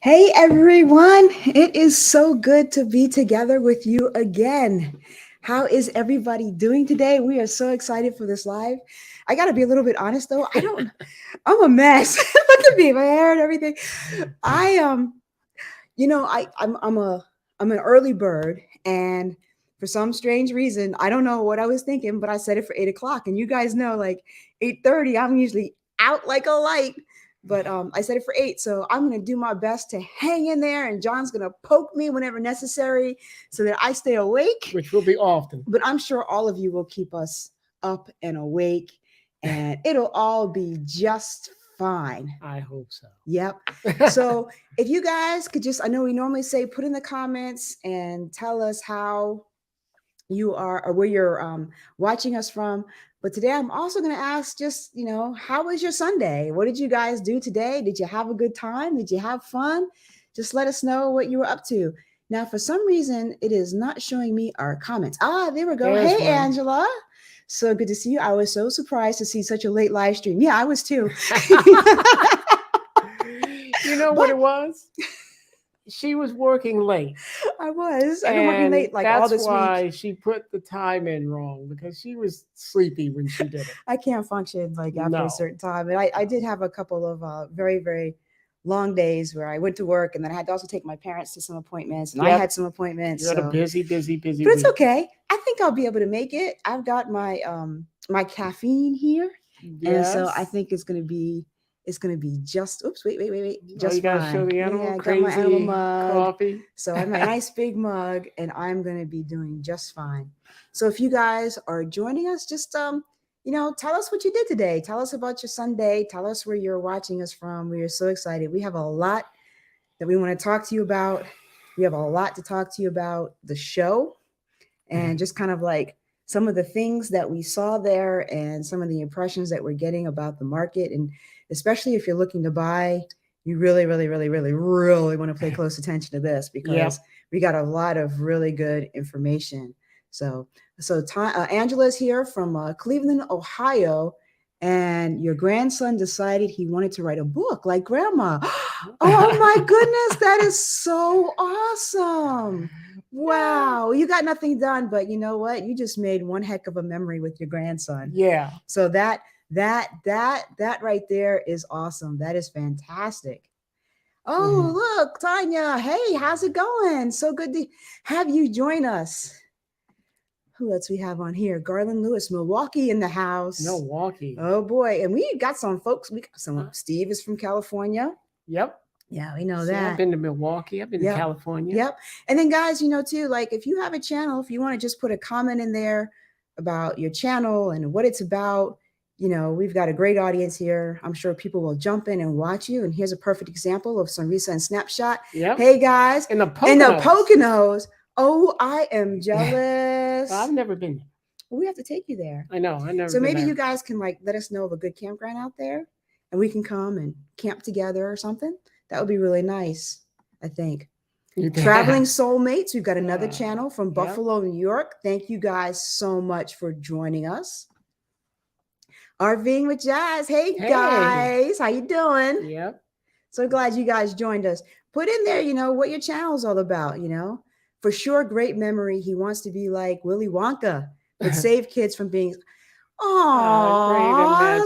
Hey everyone, it is so good to be together with you again. How is everybody doing today? We are so excited for this live. I got to be a little bit honest though. I'm a mess. Look at me, my hair and everything. I I'm an early bird, and for some strange reason, I don't know what I was thinking, but I set it for 8 o'clock. And you guys know, like 8:30, I'm usually out like a light. But I set it for 8, so I'm gonna do my best to hang in there, and John's gonna poke me whenever necessary so that I stay awake. Which will be often. But I'm sure all of you will keep us up and awake, and it'll all be just fine. I hope so. Yep. So if you guys could just, I know we normally say put in the comments and tell us how you are or where you're watching us from. But today I'm also going to ask just, how was your Sunday? What did you guys do today? Did you have a good time? Did you have fun? Just let us know what you were up to. Now, for some reason, it is not showing me our comments. Ah, there we go. There's Hey, one. Angela. So good to see you. I was so surprised to see such a late live stream. Yeah, I was too. You know what it was? She was working late. I was. I've been working late like all this week. That's why she put the time in wrong, because she was sleepy when she did it. I can't function like after a certain time. And I did have a couple of very, very long days where I went to work, and then I had to also take my parents to some appointments, and I had some appointments. You had a busy But week. it's okay. I think I'll be able to make it. I've got my my caffeine here. And so I think it's gonna be just wait. Just you gotta fine. show the animal. I got my animal mug. Coffee. So I have my nice big mug, and I'm gonna be doing just fine. So if you guys are joining us, just tell us what you did today. Tell us about your Sunday. Tell us where you're watching us from. We are so excited. We have a lot that we want to talk to you about. We have a lot to talk to you about the show, and just kind of like some of the things that we saw there and some of the impressions that we're getting about the market. And especially if you're looking to buy, you really, really, really, really, really want to pay close attention to this, because we got a lot of really good information. So Angela's here from Cleveland, Ohio, and your grandson decided he wanted to write a book like grandma. Oh my goodness, that is so awesome. Wow, you got nothing done, but you know what? You just made one heck of a memory with your grandson. Yeah. So that right there is awesome. That is fantastic. Oh, look, Tanya. Hey, how's it going? So good to have you join us. Who else we have on here? Garland Lewis, Milwaukee in the house. Milwaukee. Oh boy. And we got some folks. We got some. Steve is from California. Yep. Yeah, we know that. I've been to Milwaukee. I've been to California. Yep. And then guys, too, like if you have a channel, if you want to just put a comment in there about your channel and what it's about, we've got a great audience here. I'm sure people will jump in and watch you. And here's a perfect example of some recent snapshot. Yep. Hey guys. In the Poconos. Oh, I am jealous. I've never been there. Well, we have to take you there. I know. I never. So maybe you guys can let us know of a good campground out there, and we can come and camp together or something. That would be really nice, I think. Traveling Soulmates. We've got another channel from Buffalo, New York. Thank you guys so much for joining us. RVing with Jazz. Hey guys, how you doing? Yep. So glad you guys joined us. Put in there, what your channel's all about, For sure, great memory. He wants to be like Willy Wonka, but save kids from being,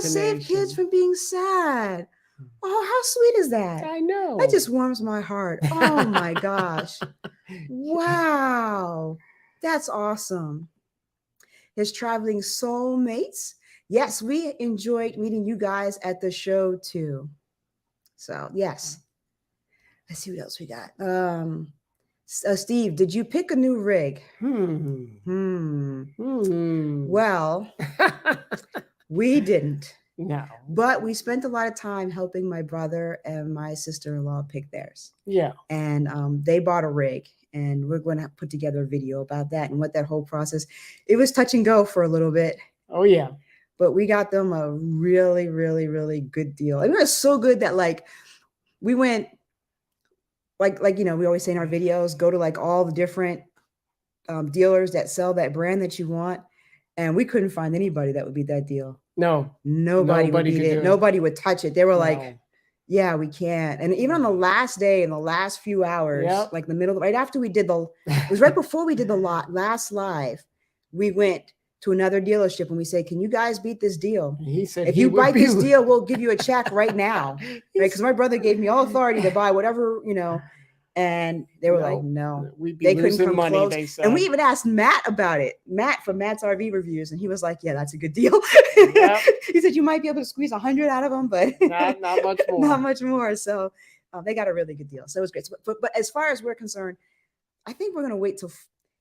save kids from being sad. Oh, how sweet is that? I know. That just warms my heart. Oh my gosh. Wow. That's awesome. His Traveling Soulmates. Yes, we enjoyed meeting you guys at the show too. So yes. Let's see what else we got. Steve, did you pick a new rig? Well, we didn't. No. But we spent a lot of time helping my brother and my sister-in-law pick theirs. Yeah. And they bought a rig, and we're going to put together a video about that and what that whole process. It was touch and go for a little bit. Oh yeah. But we got them a really, really, really good deal. And it was so good that we went we always say in our videos, go to all the different dealers that sell that brand that you want. And we couldn't find anybody that would be that deal. No. Nobody would beat it. Nobody would touch it. They were like, Yeah, we can't. And even on the last day, in the last few hours, Yep. like the middle, right after we did it was right before we did the last live, we went to another dealership and we said, "Can you guys beat this deal? He said If he you would bite be this deal, we'll give you a check right now." Right? He's- Because my brother gave me all authority to buy whatever, and they were like, no, we'd be they couldn't losing come money, close. they said. And we even asked Matt about it, Matt from Matt's RV Reviews, and he was like, "Yeah, that's a good deal." Yep. He said you might be able to squeeze 100 out of them, but not much more. not much more. So they got a really good deal. So it was great. But as far as we're concerned, I think we're going to wait till.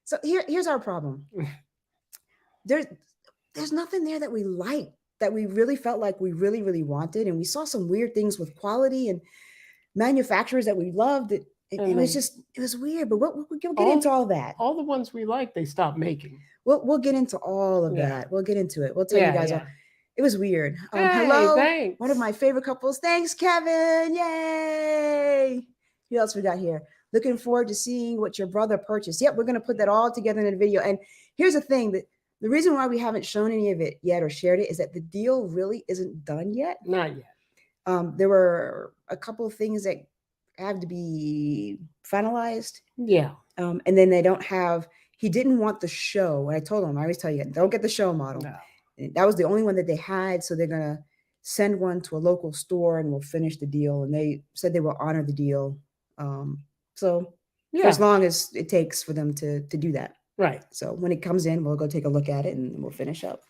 So here's our problem. There's nothing there that we liked, that we really felt like we really, really wanted. And we saw some weird things with quality and manufacturers that we loved. It was weird, but we'll get into all that. All the ones we like, they stopped making. We'll get into all of that. We'll get into it. We'll tell you guys all. It was weird. Hello, thanks. One of my favorite couples. Thanks, Kevin. Yay. Who else we got here? Looking forward to seeing what your brother purchased. Yep, we're going to put that all together in a video. And here's the thing, that the reason why we haven't shown any of it yet or shared it is that the deal really isn't done yet. Not yet. There were a couple of things that have to be finalized. Yeah. And then they don't have, he didn't want the show. And I told him, I always tell you, don't get the show model. No. And that was the only one that they had. So they're going to send one to a local store and we'll finish the deal. And they said they will honor the deal. For as long as it takes for them to do that. Right. So when it comes in, we'll go take a look at it and we'll finish up.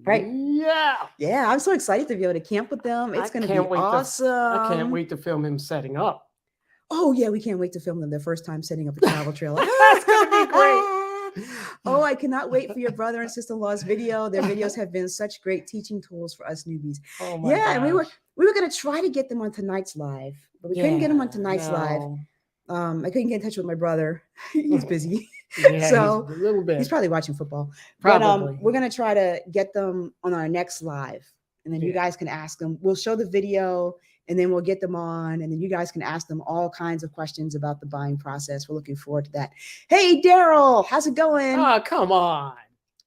Right. Yeah. Yeah. I'm so excited to be able to camp with them. It's going to be awesome. I can't wait to film him setting up. Oh yeah. We can't wait to film them their first time setting up a travel trailer. It's going to be great. Oh, I cannot wait for your brother and sister-in-law's video. Their videos have been such great teaching tools for us newbies. Oh my gosh. And we were going to try to get them on tonight's live, but we couldn't get them on tonight's live. I couldn't get in touch with my brother. He's busy. So a little bit. He's probably watching football. Probably. But we're going to try to get them on our next live. And then you guys can ask them. We'll show the video and then we'll get them on. And then you guys can ask them all kinds of questions about the buying process. We're looking forward to that. Hey, Daryl, how's it going? Oh, come on.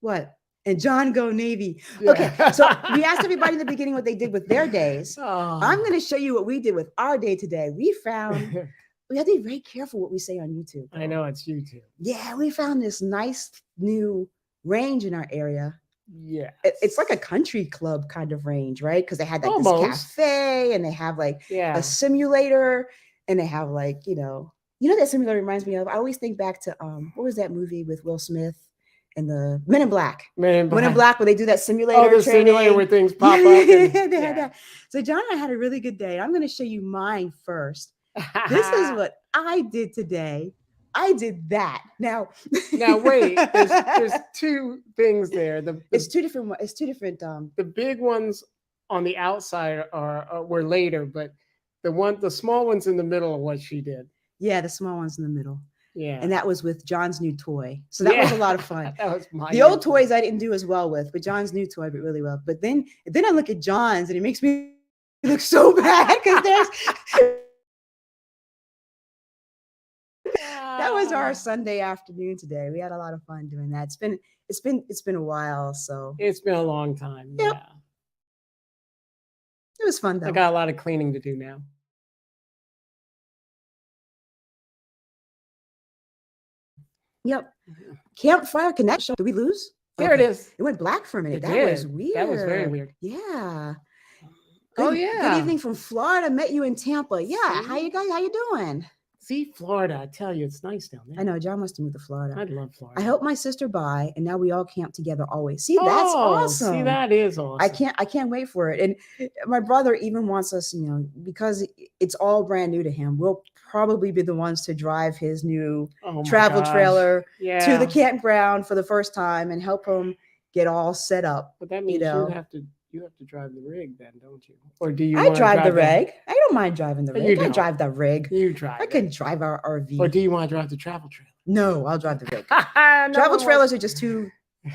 What? And John Go Navy. Okay, so we asked everybody in the beginning what they did with their days. Oh. I'm going to show you what we did with our day today. We have to be very careful what we say on YouTube. I know, it's YouTube. Yeah, we found this nice new range in our area. Yeah. It's like a country club kind of range, right? Because they had like this cafe and they have like a simulator and they have like, that simulator reminds me of, I always think back to, what was that movie with Will Smith and the Men in Black? Men in Black, where they do that simulator training. Simulator where things pop up. They had that. So John and I had a really good day. I'm going to show you mine first. This is what I did today. I did that. Now wait. There's two things there. It's two different. It's two different. The big ones on the outside were later, but the small ones in the middle are what she did. Yeah, the small ones in the middle. Yeah, and that was with John's new toy. So that was a lot of fun. That was the old toys I didn't do as well with, but John's new toy did really well. But then I look at John's and it makes me look so bad because there's. That was our Sunday afternoon today. We had a lot of fun doing that. It's been a while, so it's been a long time. Yep. Yeah, it was fun though. I got a lot of cleaning to do now. Yep. Campfire connection. Did we lose? There it is. It went black for a minute. That was weird. That was very weird. Yeah. Good evening from Florida. Met you in Tampa. Yeah. How you guys? How you doing? See, Florida, I tell you, it's nice down there. I know. John wants to move to Florida. I'd love Florida. I helped my sister buy, and now we all camp together always. See, that's awesome. See, that is awesome. I can't wait for it. And my brother even wants us, because it's all brand new to him. We'll probably be the ones to drive his new travel trailer to the campground for the first time and help him get all set up. But that means you have to drive the rig then, don't you? Or do you? I drive the rig. I don't mind driving the rig. I drive the rig. You drive. I can drive our RV. Or do you want to drive the travel trailer? No, I'll drive the rig. Travel trailers are just too.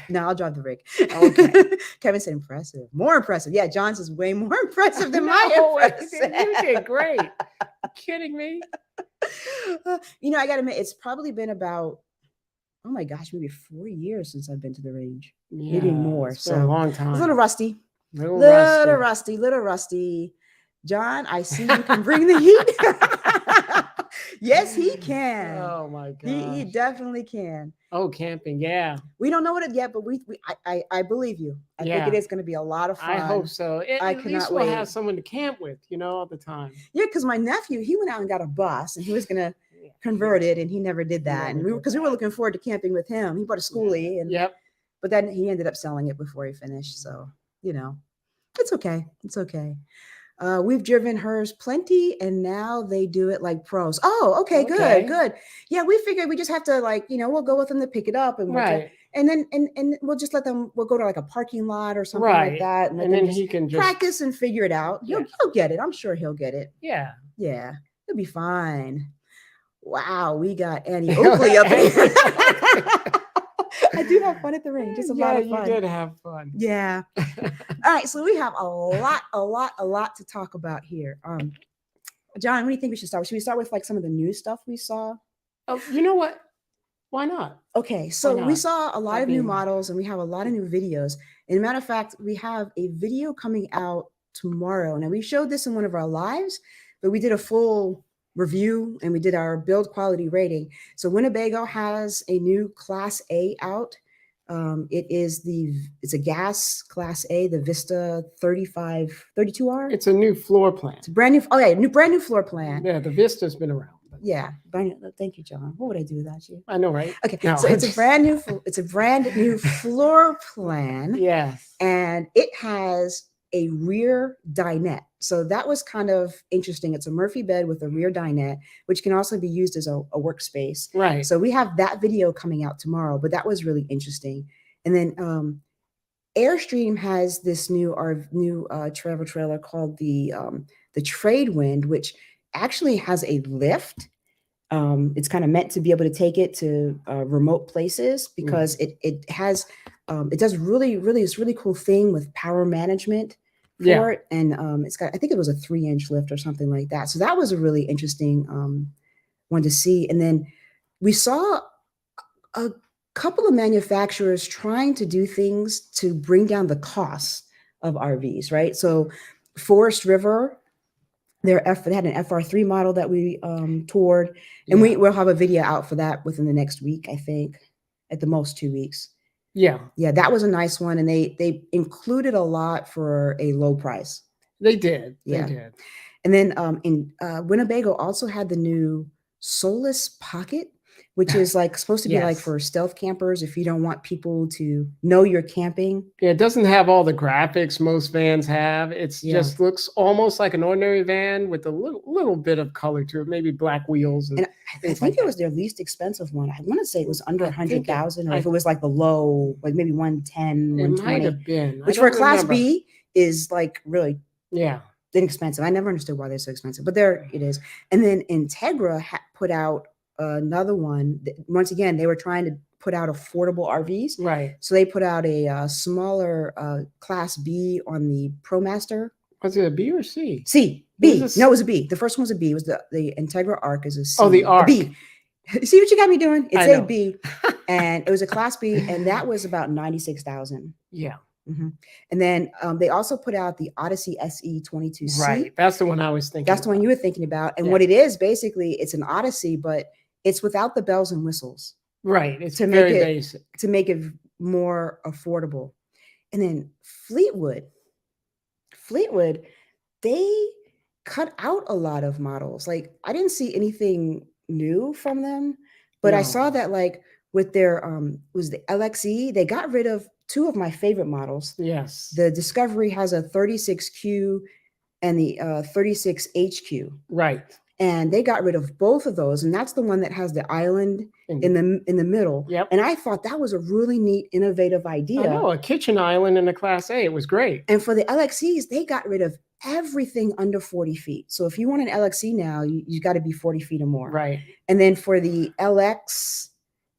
No, I'll drive the rig. Okay. Kevin said impressive. More impressive. Yeah, John's is way more impressive than my impressive. You did great. You kidding me? I got to admit, it's probably been about, oh my gosh, maybe 4 years since I've been to the range. Maybe more. It's been a long time. It's a little rusty. Little rusty. John, I see you can bring the heat. Yes, he can. Oh my He gosh. definitely can. Oh, camping. Yeah. We don't know what it yet, but I believe you. I think it Yeah. is going to be a lot of fun. I hope so. I At least cannot we'll wait. have someone to camp with, all the time. Yeah, because my nephew, he went out and got a bus and he was going to Yeah. convert it, and he never did that. Never And did because we were that. looking forward to camping with him. He bought a schoolie, and Yep. but then he ended up selling it before he finished. So it's okay. It's okay. We've driven hers plenty, and now they do it like pros. Oh, okay, Okay. good. Yeah, we figured we just have to we'll go with them to pick it up, and Right. and then we'll just let them. We'll go to like a parking lot or something like Right. that, and let And them then just he can just practice and figure it out. Yeah. He'll get it. I'm sure he'll get it. Yeah. Yeah, he'll be fine. Wow, we got Annie Oakley up here. I do have fun at the range. It's a lot of fun. You did have fun. Yeah. All right, so we have a lot to talk about here. John, what do you think we should start with? Should we start with like some of the new stuff we saw? Oh, you know what? Why not? Okay, so Why we not? saw a lot of new That'd be- models, and we have a lot of new videos. And a matter of fact, we have a video coming out tomorrow. Now, we showed this in one of our lives, but we did a full review and we did our build quality rating. So Winnebago has a new Class A out. It's a gas Class A, the Vista 32R. It's a new floor plan. It's brand new. Oh yeah, brand new floor plan. Yeah, the Vista's been around. Yeah, thank you, John. What would I do without you? I know, right? Okay, No, so it's a brand new floor plan. Yes. And it has a rear dinette. So that was kind of interesting. It's a Murphy bed with a rear dinette, which can also be used as a workspace. Right. So we have that video coming out tomorrow, but that was really interesting. And then Airstream has this new travel trailer called the Trade Wind, which actually has a lift. It's kind of meant to be able to take it to remote places because it has it does really this really cool thing with power management for it, and it's got, I think it was a 3-inch lift or something like that. So that was a really interesting one to see. And then we saw a couple of manufacturers trying to do things to bring down the costs of RVs, right? So Forest River, they had an FR3 model that we toured, and we'll have a video out for that within the next week, I think, at the most 2 weeks. Yeah, that was a nice one, and they included a lot for a low price. They did. Yeah. They did. And then in Winnebago also had the new Solus Pocket, which is like supposed to be like for stealth campers if you don't want people to know you're camping. Yeah, it doesn't have all the graphics most vans have. It's just looks almost like an ordinary van with a little bit of color to it, maybe black wheels. And I think it was their least expensive one. I want to say it was under 100,000, or if it was like the low, like maybe 110, 120. It might have been. Which for a Class B is like really inexpensive. I never understood why they're so expensive, but there it is. And then Integra put out another one. Once again, they were trying to put out affordable RVs. Right. So they put out a smaller Class B on the ProMaster. Was it a B or C? B. No, it was a B. The first one was a B. It was the Integra Arc is a C. Oh, the Arc. A B. See what you got me doing? It's a know. B. And it was a Class B, and that was about 96,000. Yeah. Mm-hmm. And then they also put out the Odyssey SE 22C. Right. That's the one I was thinking. That's the one you were thinking about. And what it is, basically, it's an Odyssey, but it's without the bells and whistles. Right. It's very basic. To make it more affordable. And then Fleetwood, they cut out a lot of models. Like, I didn't see anything new from them, but I saw that like with their was the LXE, they got rid of 2 of my favorite models. Yes. The Discovery has a 36Q and the 36HQ. Right. And they got rid of both of those, and that's the one that has the island in the middle. Yep. And I thought that was a really neat, innovative idea. I know, a kitchen island in a Class A. It was great. And for the LXEs, they got rid of everything under 40 feet. So if you want an LXE now, you got to be 40 feet or more. Right. And then for the LX,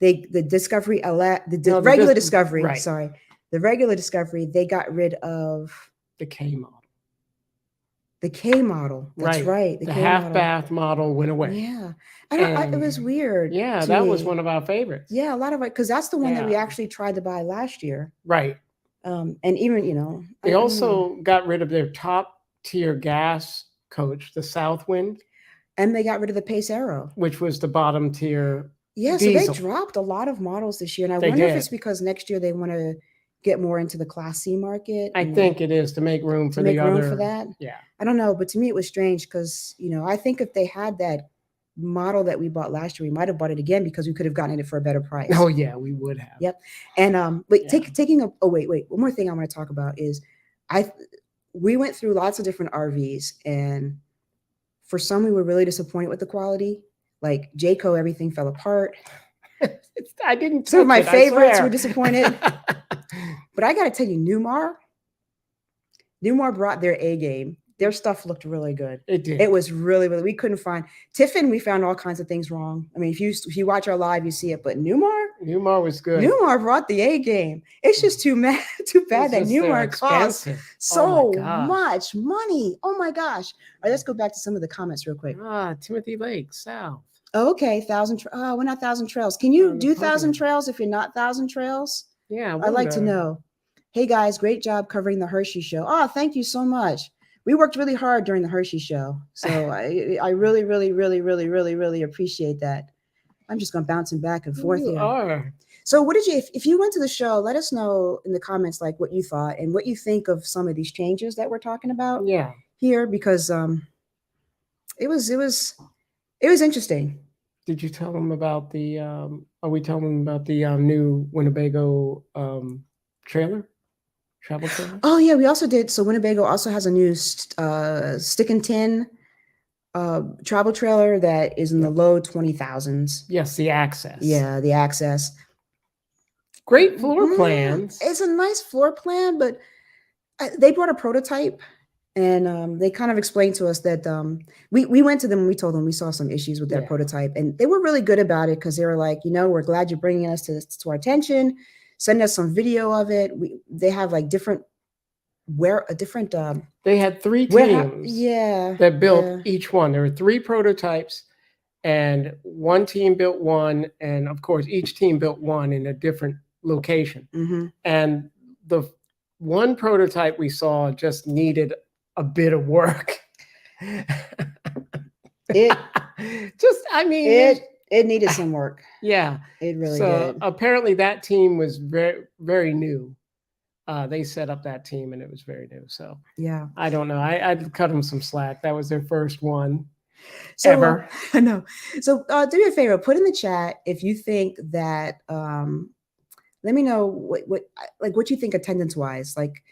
the Discovery LX, regular Discovery, right. Sorry, the regular Discovery, they got rid of the K model. The K model. That's right. The half bath model went away. Yeah. It was weird. Yeah, that was one of our favorites. Yeah, a lot of it, because that's the one that we actually tried to buy last year. Right. And even, they also got rid of their top tier gas coach, the Southwind, and they got rid of the Pace Arrow, which was the bottom tier. Yeah, diesel. So they dropped a lot of models this year, and I They wonder if did. it's because next year they want to get more into the Class C market. I think it is to make room for make the room other. for that. Yeah, I don't know, but to me it was strange because I think if they had that model that we bought last year, we might have bought it again because we could have gotten it for a better price. Oh yeah, we would have. Yep. And but taking a wait, one more thing I want to talk about is we went through lots of different RVs, and for some we were really disappointed with the quality. Like Jayco, everything fell apart. I didn't. Some of my favorites were disappointed. But I got to tell you, Newmar brought their A game. Their stuff looked really good. It did. It was really, really. We couldn't find Tiffin. We found all kinds of things wrong. I mean, if you watch our live, you see it. But Newmar was good. Newmar brought the A game. It's just too bad that Newmar costs so much money. Oh my gosh! All right, let's go back to some of the comments real quick. Timothy Lake, South. Oh, okay, we're not Thousand Trails. Can you do Thousand Trails if you're not Thousand Trails? Yeah, I'd like to know. Hey guys, great job covering the Hershey show. Oh, thank you so much. We worked really hard during the Hershey show, so I really, really, really, really, really, really appreciate that. I'm just going bouncing back and forth here. Are. So, what did you? If you went to the show, let us know in the comments like what you thought and what you think of some of these changes that we're talking about. Yeah. Here, because it was interesting. Did you tell them about the? Are we telling them about the new Winnebago travel trailer? Oh yeah, we also did. So Winnebago also has a new stick and tin travel trailer that is in the low 20,000s. Yes, the Access. Yeah, the Access. Great floor plans. It's a nice floor plan, but they brought a prototype. And they kind of explained to us that we went to them and we told them we saw some issues with that prototype. And they were really good about it because they were like, we're glad you're bringing us to our attention. Send us some video of it. They have like different. They had 3 teams that built each one. There were 3 prototypes and one team built one. And of course, each team built one in a different location. Mm-hmm. And the one prototype we saw just needed a bit of work. It needed some work. Yeah, it really did. Apparently that team was very, very new. They set up that team and it was very new. So yeah, I don't know. I'd cut them some slack. That was their first one ever. I know. So do me a favor, put in the chat if you think that. Let me know what you think attendance wise, like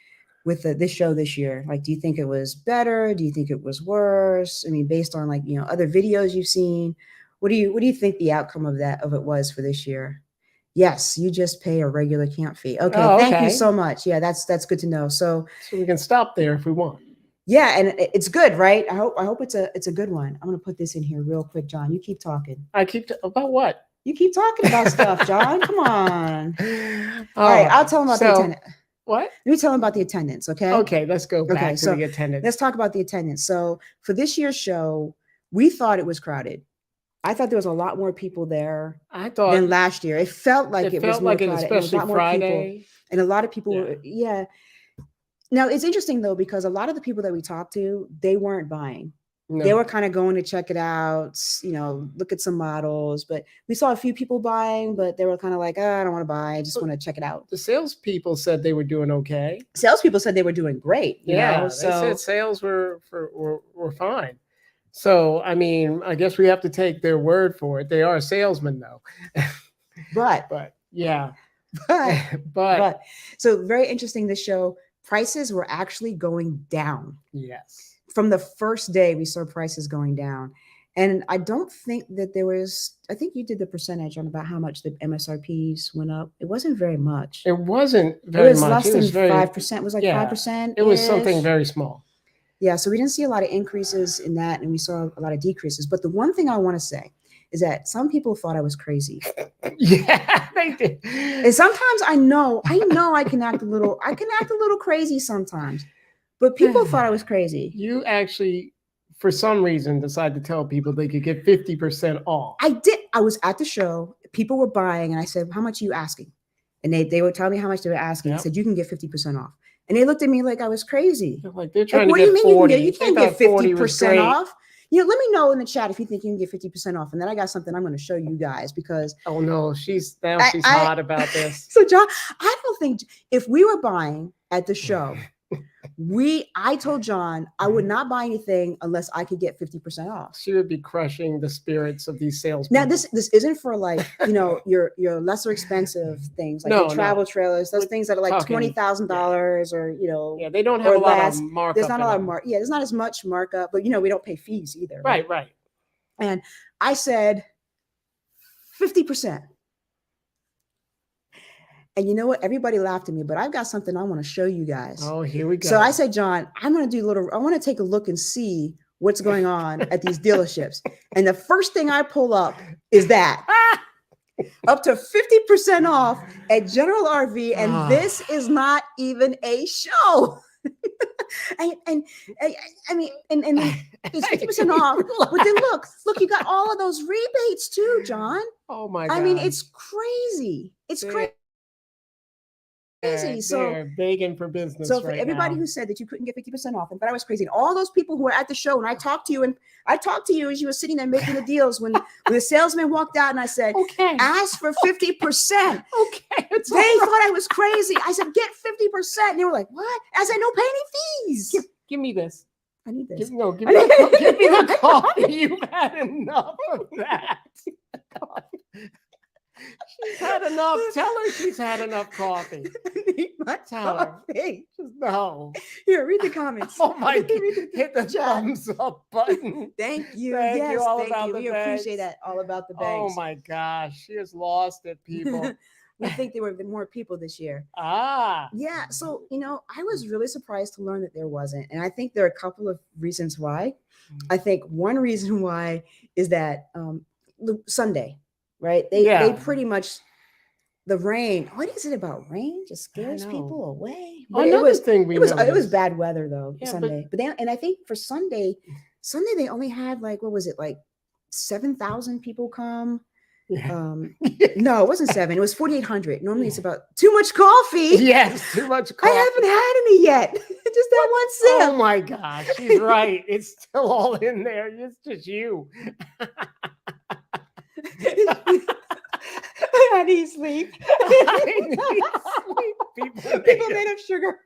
with this show this year. Like, do you think it was better? Do you think it was worse? I mean, based on like other videos you've seen, what do you think the outcome of it was for this year? Yes, you just pay a regular camp fee. Okay, thank you so much. Yeah, that's good to know. So we can stop there if we want. Yeah, and it's good, right? I hope it's a good one. I'm gonna put this in here real quick, John. You keep talking. About what? You keep talking about stuff, John. Come on. All right, I'll tell him about the attendance. What? Let me tell him about the attendance, okay? Okay, let's go back to the attendance. Let's talk about the attendance. So for this year's show, we thought it was crowded. I thought there was a lot more people there than last year. It felt like it was more crowded. Especially Friday. And a lot of people were. Now, it's interesting, though, because a lot of the people that we talked to, they weren't buying. No. They were kind of going to check it out, look at some models. But we saw a few people buying, but they were kind of like, I don't want to buy. I just want to check it out. The salespeople said they were doing okay. Salespeople said they were doing great. They said sales were fine. So, I mean, I guess we have to take their word for it. They are salesmen, though. But so very interesting, this show. Prices were actually going down. Yes. From the first day, we saw prices going down. And I don't think that I think you did the percentage on about how much the MSRPs went up. It wasn't very much. It wasn't very much. It was less than 5%. It was like 5%. It was something very small. Yeah, so we didn't see a lot of increases in that, and we saw a lot of decreases. But the one thing I want to say is that some people thought I was crazy. Yeah, they did. And sometimes I know I can act a little crazy sometimes. But people thought I was crazy. You actually, for some reason, decided to tell people they could get 50% off. I did. I was at the show. People were buying, and I said, how much are you asking? And they would tell me how much they were asking. I said, you can get 50% off. And they looked at me like I was crazy. Like they're trying to get 40. You can't get 50% off. You know, let me know in the chat if you think you can get 50% off. And then I got something I'm going to show you guys because. Oh no, she's hot about this. So John, I don't think if we were buying at the show, I told John I would not buy anything unless I could get 50% off. She would be crushing the spirits of these salespeople. Now this isn't for like, you know, your lesser expensive things like the travel trailers, those things that are like $20,000 or, you know. Yeah, they don't have a lot of markup. There's not a lot of there's not as much markup, but you know, we don't pay fees either. Right. And I said 50%. And you know what? Everybody laughed at me, but I've got something I want to show you guys. Oh, here we go. So I said, John, I want to take a look and see what's going on at these dealerships. And the first thing I pull up is that. Up to 50% off at General RV. And this is not even a show. I mean, it's 50% off. But then look, you got all of those rebates too, John. Oh my God. I mean, it's crazy. It's crazy. So they're begging for business. So for everybody who said that you couldn't get 50% off and thought I was crazy, and all those people who were at the show, and I talked to you as you were sitting there making the deals when the salesman walked out and I said, okay, ask for 50%. Okay. They thought I was crazy. I said, get 50%. And they were like, what? I said, no, pay any fees. Give me this. I need this. Give me the coffee. You've had enough of that. She's had enough. Tell her she's had enough coffee. Tell her. Just no. Here, read the comments. Oh my God. Hit the thumbs up button. Thank you. Thank yes, you. All thank about you. the We bags. appreciate that. All about the bags. Oh my gosh. She has lost it, people. We think there would have been more people this year. Yeah. So, you know, I was really surprised to learn that there wasn't. And I think there are a couple of reasons why. I think one reason why is that Sunday, right? They pretty much, the rain. What is it about rain? Just scares people away. But it was bad weather though, Sunday. But I think for Sunday they only had like, what was it, like 7,000 people come. Yeah. No, it wasn't 7. It was 4,800. Normally it's about too much coffee. Yes, too much coffee. I haven't had any yet. Just that one sip. Oh my gosh, she's right. It's still all in there. It's just you. I need sleep. People made of sugar.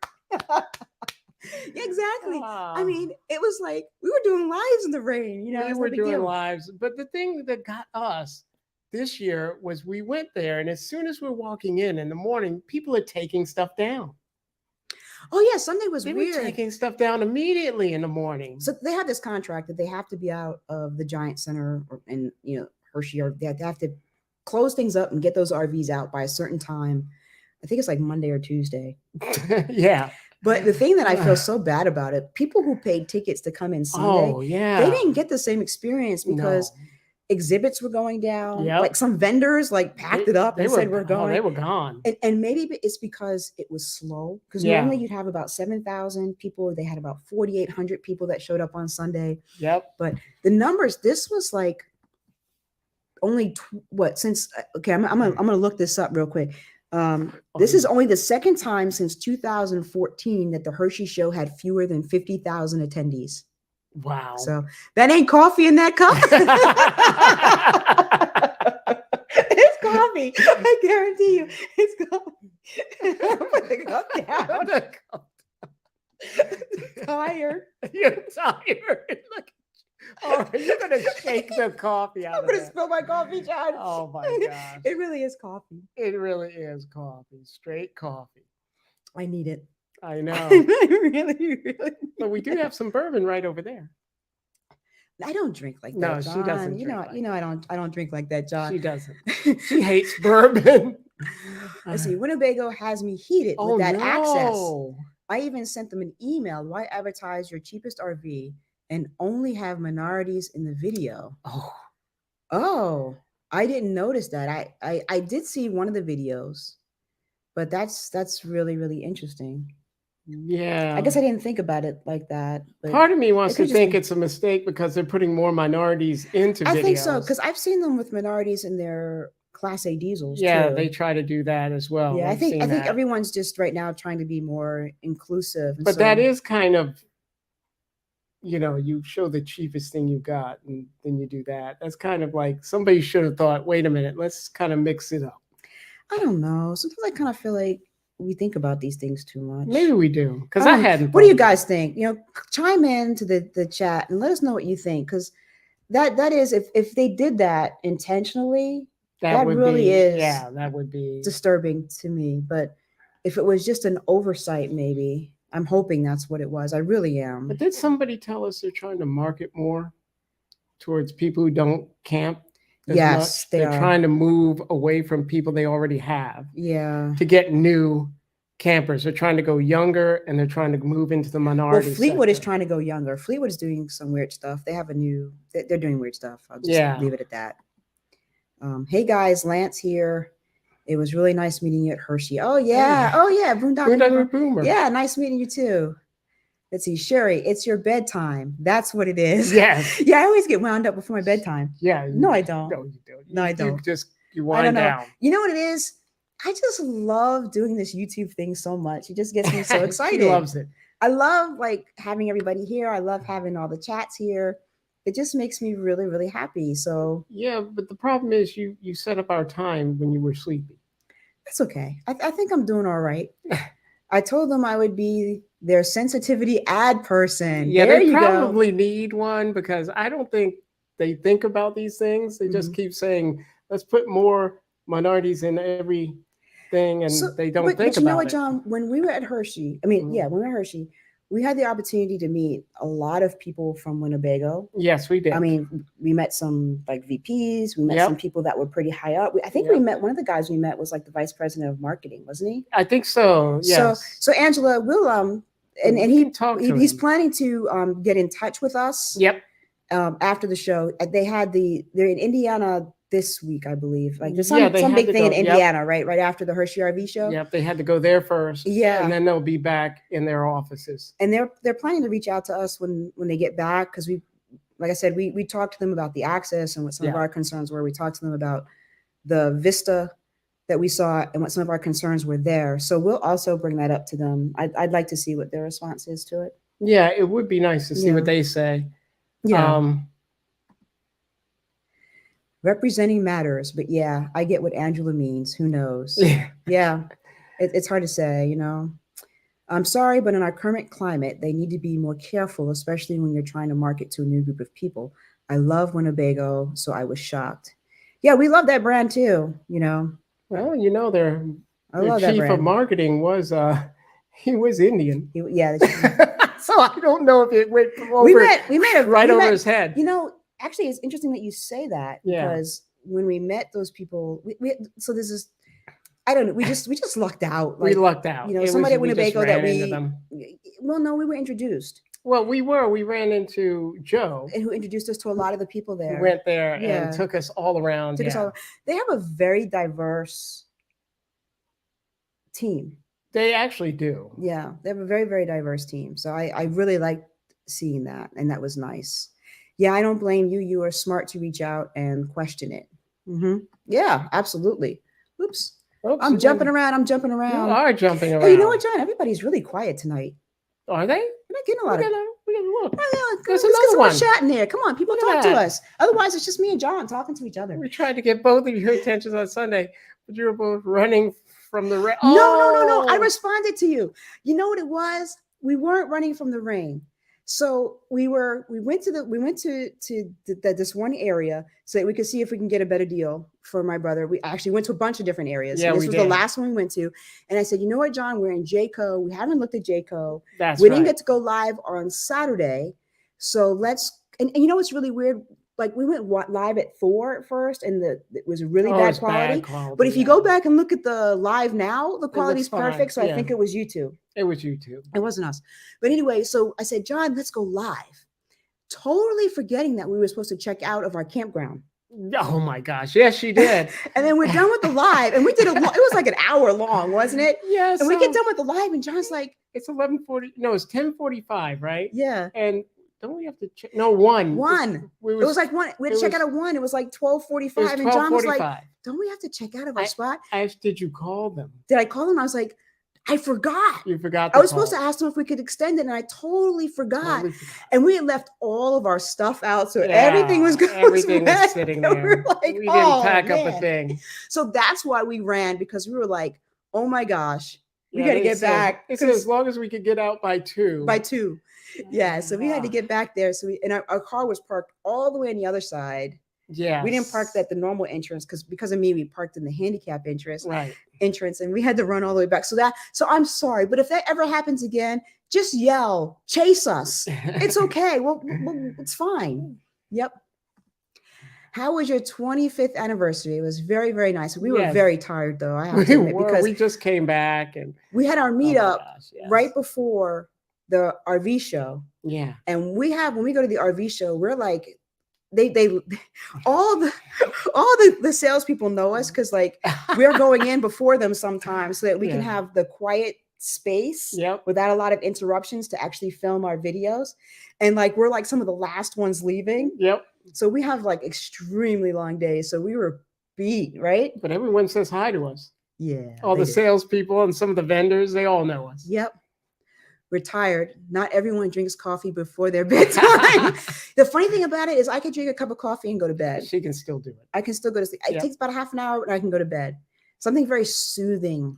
Exactly. I mean, it was like we were doing lives in the rain. You know, we were doing lives. But the thing that got us this year was we went there, and as soon as we're walking in the morning, people are taking stuff down. Oh yeah, Sunday was weird. They were taking stuff down immediately in the morning. So they have this contract that they have to be out of the Giant Center and Hershey, or they have to close things up and get those RVs out by a certain time. I think it's like Monday or Tuesday. Yeah. But the thing that I feel so bad about it, people who paid tickets to come in Sunday, they didn't get the same experience because exhibits were going down. Like some vendors packed it up and said we're going. They were gone. And maybe it's because it was slow. Because normally you'd have about 7,000 people. They had about 4,800 people that showed up on Sunday. Yep. But the numbers, this was like only I'm gonna look this up real quick. This is only the second time since 2014 that the Hershey show had fewer than 50,000 attendees. Wow. So that ain't coffee in that cup. It's coffee. I guarantee you. It's coffee. Put the cup down. Tired. You're tired. Look. All right, you're going to shake the coffee out. I'm going to spill my coffee, John. Oh my gosh. It really is coffee. It really is coffee. Straight coffee. I need it. I know. I really. But we do have some bourbon right over there. I don't drink like that. No, John. she doesn't. I don't drink like that, John. She doesn't. She hates bourbon. Let's see. Winnebago has me heated with that access. I even sent them an email. Why advertise your cheapest RV and only have minorities in the video? Oh, I didn't notice that. I did see one of the videos, but that's really, really interesting. Yeah. I guess I didn't think about it like that. But part of me wants to think it's a mistake because they're putting more minorities into videos. I think so, because I've seen them with minorities in their Class A diesels. Yeah, too. they try to do that as well. Yeah, I think that. everyone's just right now trying to be more inclusive. And but that is kind of, you show the cheapest thing you got, and then you do that. That's kind of like somebody should have thought, wait a minute, let's kind of mix it up. I don't know. Sometimes I kind of feel like we think about these things too much. Maybe we do, because I hadn't. What do you guys think? Chime in to the chat and let us know what you think, because that is, if they did that intentionally, that really is, yeah, that would be disturbing to me. But if it was just an oversight, maybe. I'm hoping that's what it was. I really am. But did somebody tell us they're trying to market more towards people who don't camp as much? They're trying to move away from people they already have. Yeah. To get new campers. They're trying to go younger, and they're trying to move into the minority. Well, Fleetwood is trying to go younger. Fleetwood is doing some weird stuff. They have they're doing weird stuff. I'll just leave it at that. Hey guys, Lance here. It was really nice meeting you at Hershey. Oh yeah. Oh yeah. Boondoggle Boomer. Yeah, nice meeting you too. Let's see, Sherry, it's your bedtime. That's what it is. Yes. Yeah, I always get wound up before my bedtime. Yeah. No, I don't. No, you don't. No, I don't. You wind down. You know what it is? I just love doing this YouTube thing so much. It just gets me so excited. She loves it. I love having everybody here. I love having all the chats here. It just makes me really, really happy. So yeah, but the problem is you set up our time when you were sleepy. That's okay. I think I'm doing all right. I told them I would be their sensitivity ad person. Yeah, they probably need one, because I don't think they think about these things. They just keep saying, let's put more minorities in everything, and they don't think about it. But you know what, John? When we were at Hershey, when we were at Hershey, we had the opportunity to meet a lot of people from Winnebago. Yes, we did. We met some VPs. We met some people that were pretty high up. I think we met, one of the guys we met was the vice president of marketing, wasn't he? I think so. Yes. So Angela, we'll and he's planning to get in touch with us. Yep. After the show, they're in Indiana this week, I believe. There's some big thing in Indiana, right after the Hershey RV show. Yep, they had to go there first. Yeah, and then they'll be back in their offices. And they're planning to reach out to us when they get back, because like I said, we talked to them about the access and what some of our concerns were. We talked to them about the vista that we saw and what some of our concerns were there. So we'll also bring that up to them. I'd like to see what their response is to it. Yeah, it would be nice to see what they say. Yeah. Representing matters, but yeah, I get what Angela means. Who knows? Yeah. It's hard to say, I'm sorry, but in our current climate, they need to be more careful, especially when you're trying to market to a new group of people. I love Winnebago, so I was shocked. Yeah, we love that brand too, Well, their chief of marketing was he was Indian. So I don't know if it went over over his head. Actually, it's interesting that you say that, because when we met those people, so this is, I don't know, we just lucked out. We lucked out. Somebody at Winnebago that no, we were introduced. Well, we ran into Joe, and who introduced us to a lot of the people there. We went there and took us all around. They have a very diverse team. They actually do. Yeah, they have a very, very diverse team. So I really liked seeing that, and that was nice. Yeah, I don't blame you. You are smart to reach out and question it. Yeah, absolutely. Oops. I'm jumping around. You are jumping around. Hey, you know what, John? Everybody's really quiet tonight. Are they? We're not getting a lot of. We gotta look. Let's get some more chat in there. Come on, people, talk to us. Otherwise, it's just me and John talking to each other. We tried to get both of your attentions on Sunday, but you were both running from the rain. No. I responded to you. You know what it was? We weren't running from the rain. So we went to this one area so that we could see if we can get a better deal for my brother. We actually went to a bunch of different areas. Yeah, this was the last one we went to. And I said, you know what, John, we're in Jayco. We haven't looked at Jayco. We didn't get to go live on Saturday. So and you know what's really weird? We went live at 4 at first, and it was really bad quality. But if you go back and look at the live now, the quality's perfect. So I think it was YouTube. It was YouTube. It wasn't us. But anyway, so I said, John, let's go live. Totally forgetting that we were supposed to check out of our campground. Oh my gosh. Yes, she did. And then we're done with the live, and we did it was like an hour long, wasn't it? Yes. And we get done with the live, and John's like, it's 11:40. No, it's 10:45, right? Yeah. And don't we have to check? No, one. It was like one. We had to check out at 1. It was like 12:45. And John was like, don't we have to check out of our spot? I asked, did you call them? Did I call them? I was like, I forgot. You forgot. I was supposed to ask them if we could extend it, and I totally forgot. And we had left all of our stuff out, so everything was good. Everything was sitting there. We were like, we didn't pack up a thing. So that's why we ran, because we were like, oh my gosh, we got to get back. It said as long as we could get out by 2. By 2. Yeah. So we had to get back there. So and our car was parked all the way on the other side. Yeah. We didn't park at the normal entrance because of me, we parked in the handicap entrance. Right. And we had to run all the way back. So I'm sorry, but if that ever happens again, just yell, chase us. It's okay. Well, it's fine. Yep. How was your 25th anniversary? It was very, very nice. We were very tired, though. I have to admit, because we just came back and we had our meetup right before the RV show. Yeah. And when we go to the RV show, we're like, all the salespeople know us, because like we're going in before them sometimes, so that we can have the quiet space without a lot of interruptions to actually film our videos. And like we're like some of the last ones leaving. Yep. So we have like extremely long days. So we were beat, right? But everyone says hi to us. Yeah. All the salespeople and some of the vendors, they all know us. Yep. We're tired. Not everyone drinks coffee before their bedtime. The funny thing about it is I could drink a cup of coffee and go to bed. She can still do it. I can still go to sleep. It takes about a half an hour and I can go to bed. Something very soothing.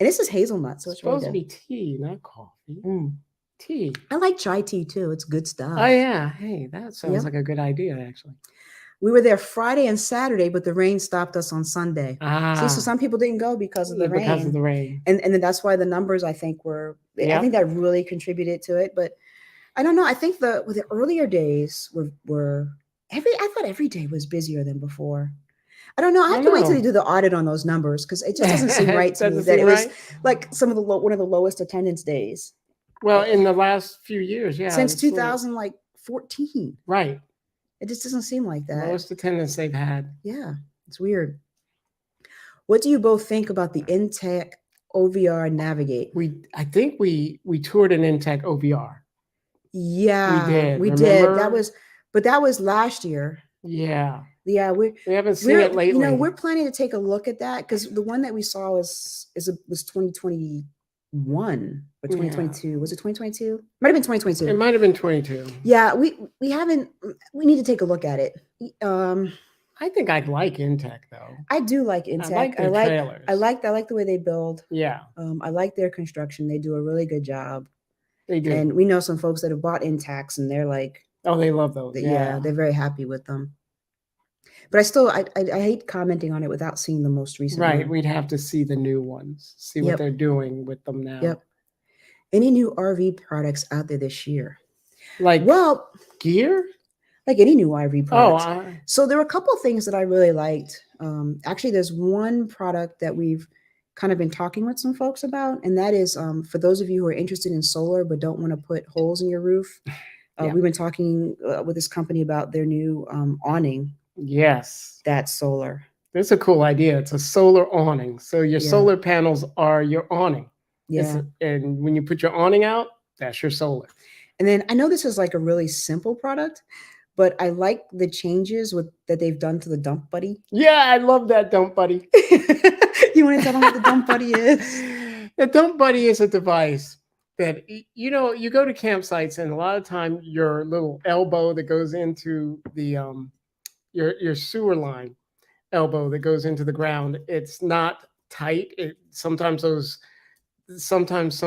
And this is hazelnut. So it's supposed to be tea, not coffee. Tea. I like chai tea too. It's good stuff. Oh, yeah. Hey, that sounds like a good idea, actually. We were there Friday and Saturday, but the rain stopped us on Sunday. See, so some people didn't go because of the rain. Because of the rain. And then that's why the numbers, I think, were, I think that really contributed to it. But I don't know. I think the earlier days I thought every day was busier than before. I don't know. I have to wait till they do the audit on those numbers, because it just doesn't seem right to me that it was like one of the lowest attendance days. Well, in the last few years, since 2014. Right. It just doesn't seem like that. Lowest attendance they've had. Yeah, it's weird. What do you both think about the Intech OVR Navigate? I think we toured an Intech OVR. Yeah, we did. That was last year. Yeah. Yeah, we haven't seen it lately. You know, we're planning to take a look at that, because the one that we saw was 2021 or 2022. Yeah. Was it 2022? Might have been 2022. It might have been 22. Yeah, we need to take a look at it. I think I'd like Intech though. I do like Intech. I like their trailers. I like the way they build. Yeah. I like their construction. They do a really good job. They do. And we know some folks that have bought Intechs, and they're like, oh, they love those. Yeah, they're very happy with them. But I hate commenting on it without seeing the most recent one. Right. We'd have to see the new ones, see what they're doing with them now. Yep. Any new RV products out there this year? Gear? Like any new RV products. So there were a couple of things that I really liked. Actually, there's one product that we've kind of been talking with some folks about, and that is for those of you who are interested in solar but don't want to put holes in your roof. We've been talking with this company about their new awning. Yes. That's solar. That's a cool idea. It's a solar awning. So your solar panels are your awning. Yeah. And when you put your awning out, that's your solar. And then I know this is like a really simple product, but I like the changes that they've done to the Dump Buddy. Yeah, I love that Dump Buddy. You want to tell them what the Dump Buddy is? The Dump Buddy is a device that, you know, you go to campsites, and a lot of time your little elbow that goes into the your sewer line elbow that goes into the ground, it's not tight. Sometimes some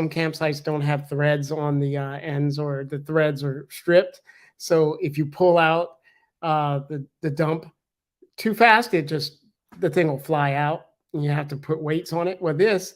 campsites don't have threads on the ends, or the threads are stripped. So if you pull out the dump too fast, the thing will fly out, and you have to put weights on it. Well, this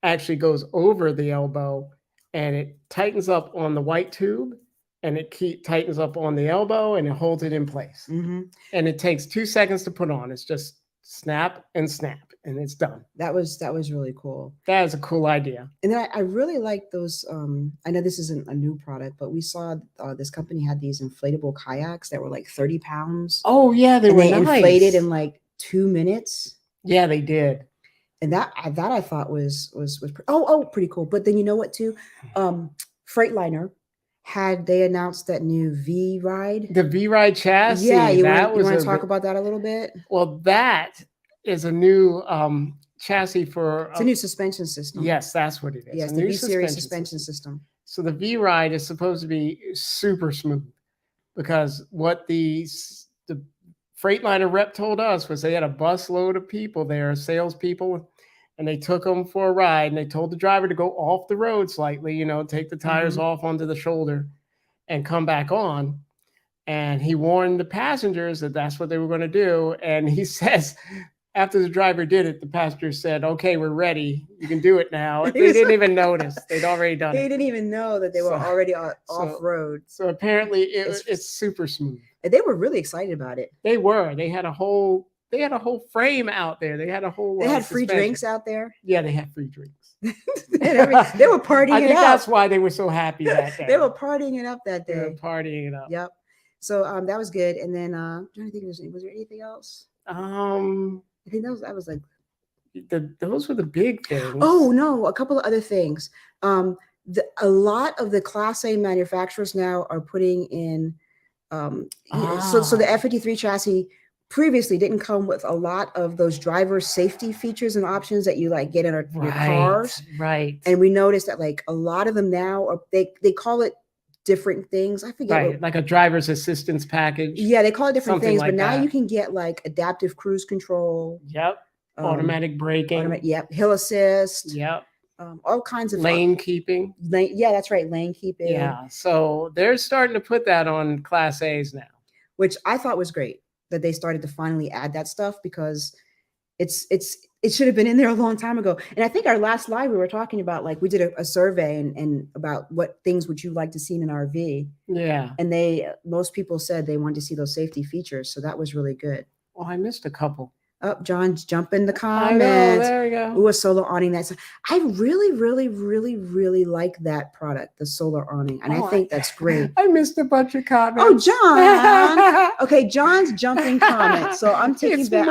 actually goes over the elbow, and it tightens up on the white tube, and it tightens up on the elbow, and it holds it in place. Mm-hmm. And it takes 2 seconds to put on. It's just snap and snap, and it's done. That was really cool. That is a cool idea. And then I really like those. I know this isn't a new product, but we saw this company had these inflatable kayaks that were like 30 pounds. Oh yeah, they were nice. Inflated in like 2 minutes. Yeah, they did. And that I thought was pretty cool. But then you know what too? Freightliner had they announced that new V ride. The V-Ride chassis. Yeah, you that want was to a talk about that a little bit? well. That is a new chassis for. It's a new suspension system. Yes, that's what it is. Yes, a the new V series suspension system. So the V-Ride is supposed to be super smooth because what the Freightliner rep told us was they had a busload of people there, salespeople, and they took them for a ride and they told the driver to go off the road slightly, take the tires off onto the shoulder and come back on. And he warned the passengers that that's what they were going to do. And he says, after the driver did it, the passenger said, "Okay, we're ready. You can do it now." They didn't even notice. They'd already done it. They didn't even know that they were already off road. So apparently it's super smooth. They were really excited about it. They were. They had a whole frame out there. They had a whole They had free drinks out there. Yeah, they had free drinks. They were partying it up. I think that's why they were so happy that day. They were partying it up that day. They were partying it up. Yep. So that was good. And then I'm trying to think, was there anything else? I think that was like those were the big things. Oh no, a couple of other things. A lot of the Class A manufacturers now are putting in. So the F53 chassis previously didn't come with a lot of those driver safety features and options that you like get in your cars. Right. And we noticed that like a lot of them now they call it different things. I forget. Right, like a driver's assistance package. Yeah, they call it different things, like but now you can get like adaptive cruise control. Yep. Automatic braking. Yep. Hill assist. Yep. All kinds of lane keeping. Yeah, that's right. Lane keeping. Yeah. So they're starting to put that on Class A's now, which I thought was great that they started to finally add that stuff because it should have been in there a long time ago. And I think our last live we were talking about like we did a survey and about what things would you like to see in an RV. Yeah. And most people said they wanted to see those safety features, so that was really good. Oh, I missed a couple. Oh, John's jump in the comments. I know, there we go. Ooh, a solar awning. I really, really, really, really like that product, the solar awning. And I think that's great. I missed a bunch of comments. Oh, John. Okay, John's jumping comments. So I'm taking back.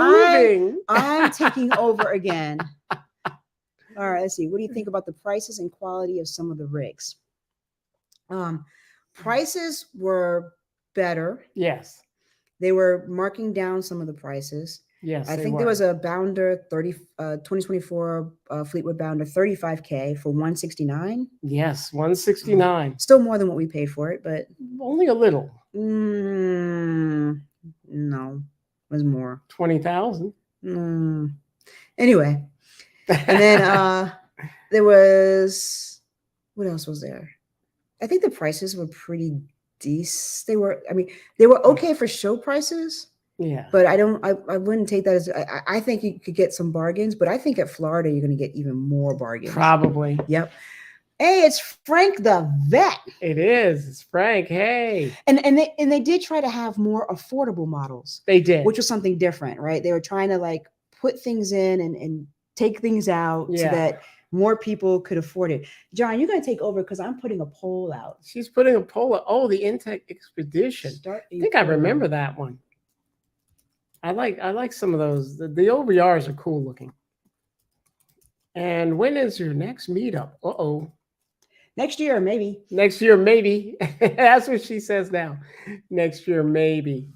I'm taking over again. All right, let's see. What do you think about the prices and quality of some of the rigs? Prices were better. Yes. They were marking down some of the prices. Yes, I think there was a Bounder 2024 Fleetwood Bounder 35K for $169. Yes, $169. Still more than what we paid for it, but only a little. No, it was more. 20,000. Anyway, and then there was what else was there? I think the prices were pretty decent. They were okay for show prices. Yeah, but I wouldn't take that as I think you could get some bargains, but I think at Florida you're going to get even more bargains. Probably. Yep. Hey, it's Frank the Vet. It is. It's Frank. Hey. And they did try to have more affordable models. They did, which was something different, right? They were trying to like put things in and take things out so that more people could afford it. John, you're going to take over because I'm putting a poll out. She's putting a poll out. Oh, the Intech Expedition. I think I remember that one. I like some of those. The OVRs are cool looking. And when is your next meetup? Next year, maybe. Next year, maybe. That's what she says now. Next year, maybe.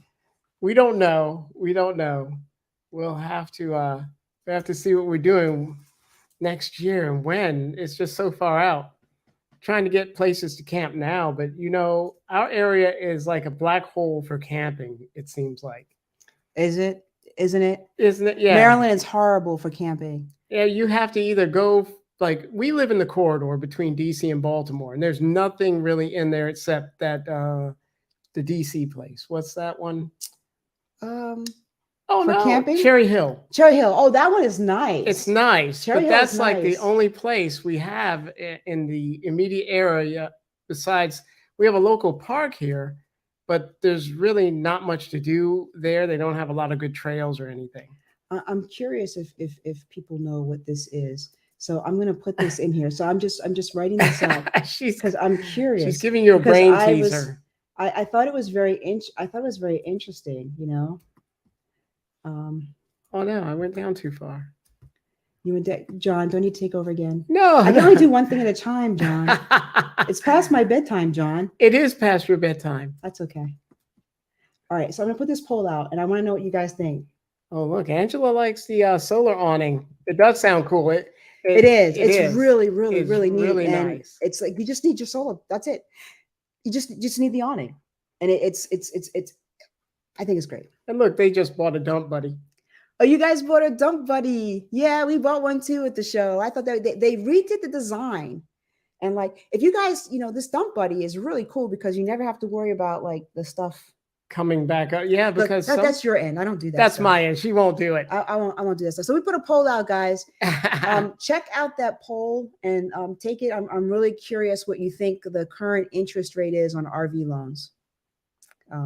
We don't know. We'll have to see what we're doing next year and when. It's just so far out. Trying to get places to camp now, but our area is like a black hole for camping, it seems like. Is it? Isn't it? Isn't it? Yeah. Maryland is horrible for camping. Yeah, you have to either go, like, we live in the corridor between DC and Baltimore, and there's nothing really in there except that the DC place. What's that one? Camping? Cherry Hill. Cherry Hill. Oh, that one is nice. It's nice, Cherry but Hill that's is like nice. the only place we have in the immediate area. Besides, we have a local park here, but there's really not much to do there. They don't have a lot of good trails or anything. I'm curious if people know what this is. So I'm going to put this in here. So I'm just writing this out because I'm curious. She's giving you a brain teaser. I thought it was very interesting, Oh no, I went down too far. You and John, don't you take over again? No, I can only do one thing at a time, John. It's past my bedtime, John. It is past your bedtime. That's okay. All right, so I'm gonna put this poll out, and I want to know what you guys think. Oh, look, Angela likes the solar awning. It does sound cool. It is. It's is. really, really, It's really neat. really And nice. it's like you just need your solar. That's it. You just need the awning, and it's. I think it's great. And look, they just bought a dump buddy. Oh, you guys bought a dump buddy? Yeah, we bought one too at the show. I thought they redid the design, and like if you guys, this dump buddy is really cool because you never have to worry about like the stuff Coming back up. Yeah, Look, because that's your end. I don't do that. that's stuff. my end. She won't do it. I won't do that stuff. So we put a poll out, guys. Check out that poll and take it. I'm really curious what you think the current interest rate is on RV loans. I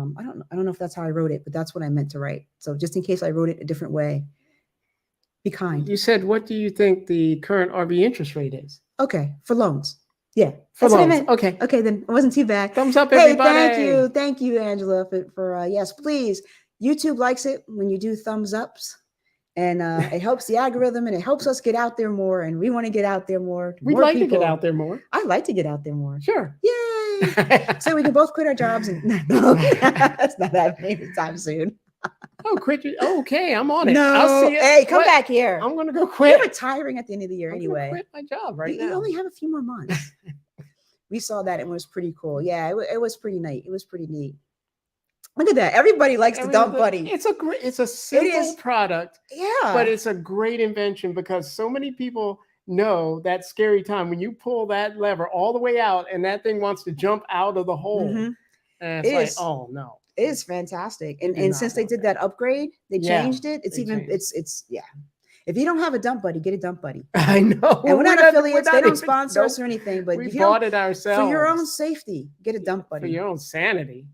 don't know if that's how I wrote it, but that's what I meant to write. So just in case I wrote it a different way, be kind. You said, what do you think the current RV interest rate is? Okay, for loans. Yeah, For that's what I loans. meant. Okay. Okay, then it wasn't too bad. Thumbs up, Hey, everybody. thank you, Angela, for yes, please. YouTube likes it when you do thumbs ups, and it helps the algorithm, and it helps us get out there more. And we want to get out there more. We'd more like people. to get out there more. I'd like to get out there more. Sure. Yay! So we can both quit our jobs, and no, that's not happening anytime soon. Oh, quit. Okay, I'm on it. No, I'll see you. hey, come What? back here. I'm gonna go You're quit. retiring at the end of the year I'm gonna anyway. quit my job right You now. only have a few more months. We saw that and it was pretty cool. Yeah, it was pretty neat. It was pretty neat. Look at that. Everybody likes the dump buddy. It's a simple product, Yeah. but it's a great invention because so many people know that scary time when you pull that lever all the way out and that thing wants to jump out of the hole. Mhm. And it's It like, is. oh no. It is fantastic. And do not since they want did that upgrade, they Yeah, changed it. It's they even changed. it's yeah. If you don't have a dump buddy, get a dump buddy. I know. And we're not affiliates. They don't even- sponsor us nope. or anything. But We if you don't, bought it ourselves. for your own safety, get a dump For buddy. your own sanity.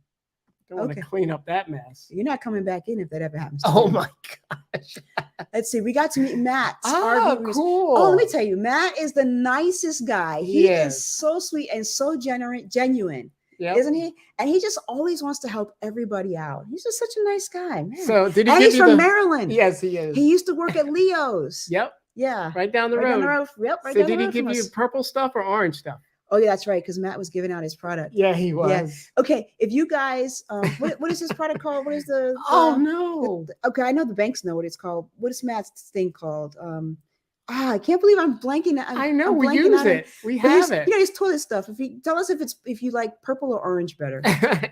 Don't want Okay. to clean up that mess. You're not coming back in if that ever happens. To Oh you. my gosh. Let's see. We got to meet Matt. Oh, cool. Oh, let me tell you, Matt is the nicest guy. He Yes. is so sweet and so genuine, Yep. isn't he? And he just always wants to help everybody out. He's just such a nice guy, man. So did he and give he's you from the Maryland. Yes, he is. He used to work at Leo's. Yep. Yeah. Right down the Right road. down the road. Yep. Right So down did the he road give from you us. purple stuff or orange stuff? Oh, yeah, that's right. Because Matt was giving out his product. Yeah, he was. Okay. If you guys, what is his product called? What is the Oh no. okay, I know the banks know what it's called. What is Matt's thing called? I can't believe I'm blanking. I know I'm we blanking use out it. We But have it. his toilet stuff. If you tell us if you like purple or orange better.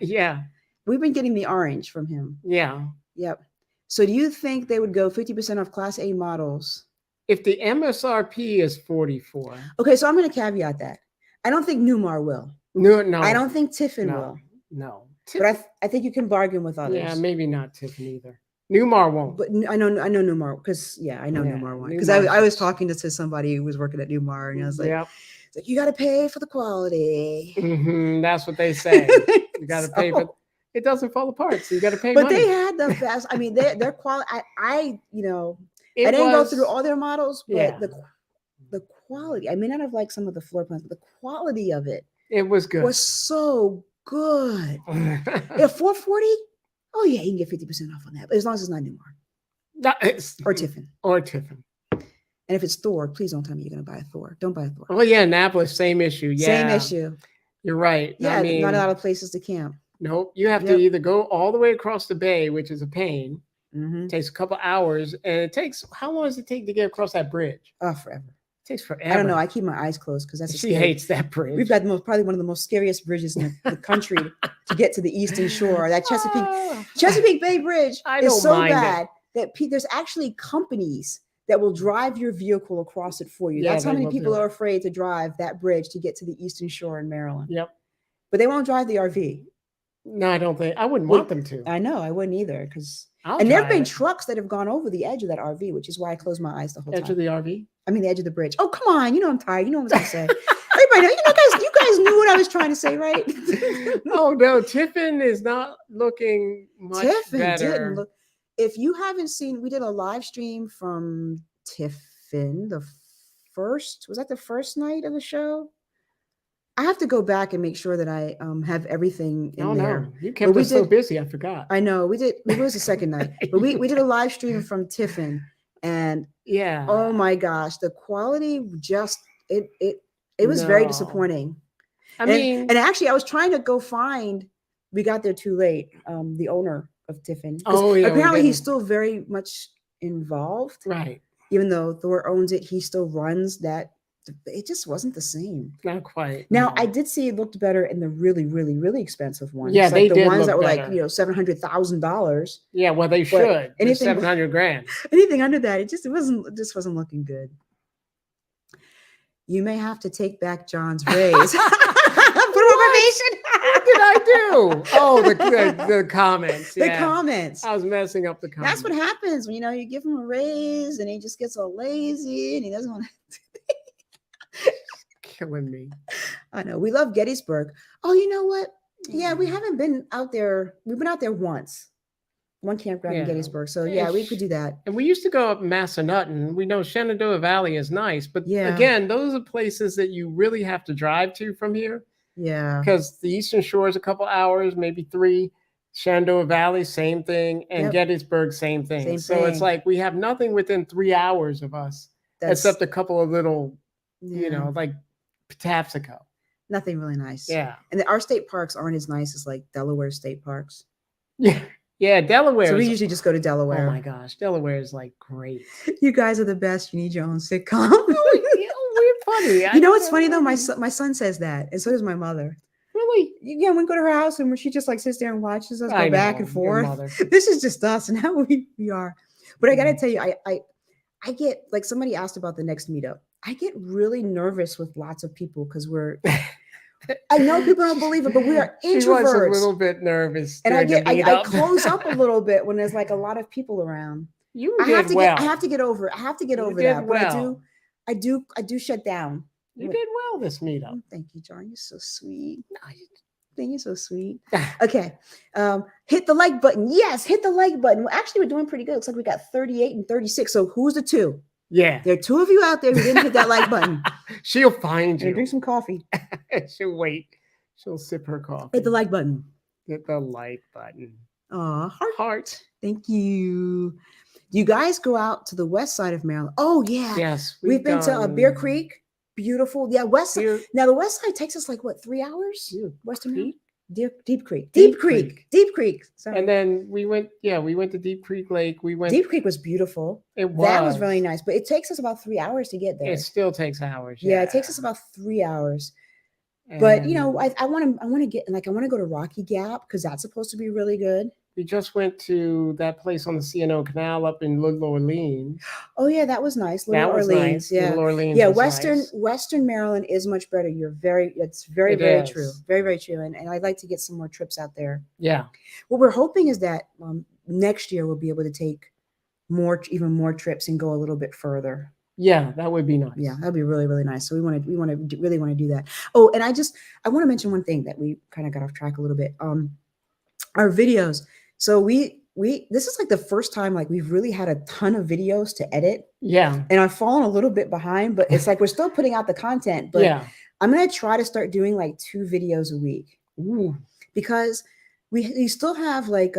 Yeah. We've been getting the orange from him. Yeah. Yep. So do you think they would go 50% off Class A models? If the MSRP is 44. Okay, so I'm going to caveat that. I don't think Newmar will. No. I don't think Tiffin no. will. No. But I think you can bargain with others. Yeah, maybe not Tiffin either. Newmar won't. But I know Newmar because I know Yeah, Newmar one because Newmar's I was just- talking to somebody who was working at Newmar and I was like, Yep. it's like you got to pay for the quality. That's what they say. You got to pay for. So- It doesn't fall apart, so you got to pay But money. they had the best. I mean, their quality. I It I didn't go was- through all their models, but Yeah. the quality. I may not have liked some of the floor plans, but the quality of it It was good. was so good. Yeah, 440. Oh yeah, you can get 50% off on that, but as long as it's not Newmar or Tiffin. Or Tiffin. And if it's Thor, please don't tell me you're going to buy a Thor. Don't buy a Thor. Oh yeah, Annapolis, same issue. Yeah, Same issue. You're right. Yeah, I mean, not a lot of places to camp. nope. You have to Yep. either go all the way across the bay, which is a pain. Mm-hmm. It takes a couple hours, and it takes how long does it take to get across that bridge? Oh, forever. It takes forever. I don't know. I keep my eyes closed because that's a She scary- hates that bridge. We've got probably one of the most scariest bridges in the country to get to the eastern shore. That Chesapeake Bay Bridge I is don't so mind it. bad that there's actually companies that will drive your vehicle across it for you. Yeah, That's how they many will do people it. are afraid to drive that bridge to get to the eastern shore in Maryland. Yep. But they won't drive the RV. No, I don't think I wouldn't want them to. I know I wouldn't either because I'll and there have drive been it. trucks that have gone over the edge of that RV, which is why I close my eyes the whole Edge time. of the RV. I mean the edge of the bridge. Oh come on, you know I'm tired. You know what I'm saying. Everybody know. You guys knew what I was trying to say, right? Oh no, Tiffin is not looking much Tiffin better. didn't look. If you haven't seen, we did a live stream from Tiffin. Was that the first night of the show? I have to go back and make sure that I have everything in Oh there. no, you kept we us so did- busy. I forgot. I know we did. It was the second night, but we did a live stream from Tiffin, And Yeah. oh my gosh, the quality just it was very No. disappointing. I And mean, and actually I was trying to go find, we got there too late, the owner of Tiffin, because oh yeah, we apparently he's didn't. still very much involved, Right. even though Thor owns it, he still runs that. It just wasn't the same. Not quite. Now no. I did see it looked better in the really, really, really expensive ones. Yeah, Like they the did ones look that were better. like, $700,000. Yeah, well, they But should. They're anything $700,000. anything under that, it just wasn't looking good. You may have to take back John's raise. Prohibition. What did I do? Oh, the comments. The Yeah. comments. I was messing up the comments. That's what happens when you give him a raise and he just gets all lazy and he doesn't want to. Killing me. I know. We love Gettysburg. Oh, you know what? Yeah, we haven't been out there. We've been out there once. One campground in Yeah. Gettysburg. So yeah, we could do that. And we used to go up Massanutten. We know Shenandoah Valley is nice, but Yeah. again, those are places that you really have to drive to from here, Yeah. because the Eastern Shore is a couple hours, maybe 3. Shenandoah Valley, same thing, and Yep. Gettysburg, same thing. Same So it's thing. like we have nothing within 3 hours of us, except a couple of little, yeah, like Patapsco. nothing really nice. Yeah. And our state parks aren't as nice as like Delaware state parks. Yeah. Yeah. Delaware. So we is- usually just go to oh Delaware. my gosh. Delaware is like great. You guys are the best. You need your own sitcom. We're funny. You know what's funny though? My son says that, and so does my mother. Really? Yeah, we go to her house and she just like sits there and watches us go I back know, and your forth. mother. This is just us and how we are. But I gotta tell you, I get, like, somebody asked about the next meetup. I get really nervous with lots of people because I know people don't believe it, but we are She was a introverts. little bit nervous. And I during the meetup. close up a little bit when there's like a lot of people around. You I have did to well. I have to get over it. I have to get You over did that. But well. I do shut down. You did well this meetup. Oh, thank you, John. You're so sweet. No, you- Thank you, so sweet. Okay. Hit the like button. Yes, hit the like button. Well, actually, we're doing pretty good. Looks like we got 38 and 36. So who's the 2? Yeah. There are 2 of you out there who didn't hit that like button. She'll find And you. drink some coffee. She'll wait. She'll sip her coffee. Hit the like button. Hit the like button. Aw, Heart. thank you. Do you guys go out to the west side of Maryland? Oh, yeah. Yes. We've been to done Bear Creek. Beautiful. Yeah, west side. Bear- Now, the west side takes us like, what, 3 hours? Bear Western Creek? Deep Creek. Deep Deep Creek. Creek. Deep Creek. Sorry. And then we went to Deep Creek Lake. We went. Deep Creek was beautiful. It was. That was really nice, but it takes us about 3 hours to get there. It still takes hours. Yeah, it takes us about 3 hours. But you know, And I want to get, like, I want to go to Rocky Gap because that's supposed to be really good. we just went to that place on the C&O Canal up in Little Orleans. Oh yeah, that was nice. Little That was Orleans, nice. yeah. Little Orleans Yeah, was Western Maryland is much better. It's very, It very true. is. Very, very true. And I'd like to get some more trips out there. Yeah. What we're hoping is that next year we'll be able to take even more trips and go a little bit further. Yeah, that would be nice. Yeah, that'd be really, really nice. So we really want to do that. Oh, and I want to mention one thing that we kind of got off track a little bit. Our videos. So we this is like the first time like we've really had a ton of videos to edit. Yeah. And I've fallen a little bit behind, but it's like we're still putting out the content. But Yeah. I'm gonna try to start doing like 2 videos a week. Ooh. Because we still have like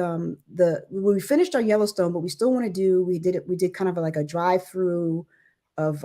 we finished our Yellowstone, but we still want to do, we did kind of like a drive-through of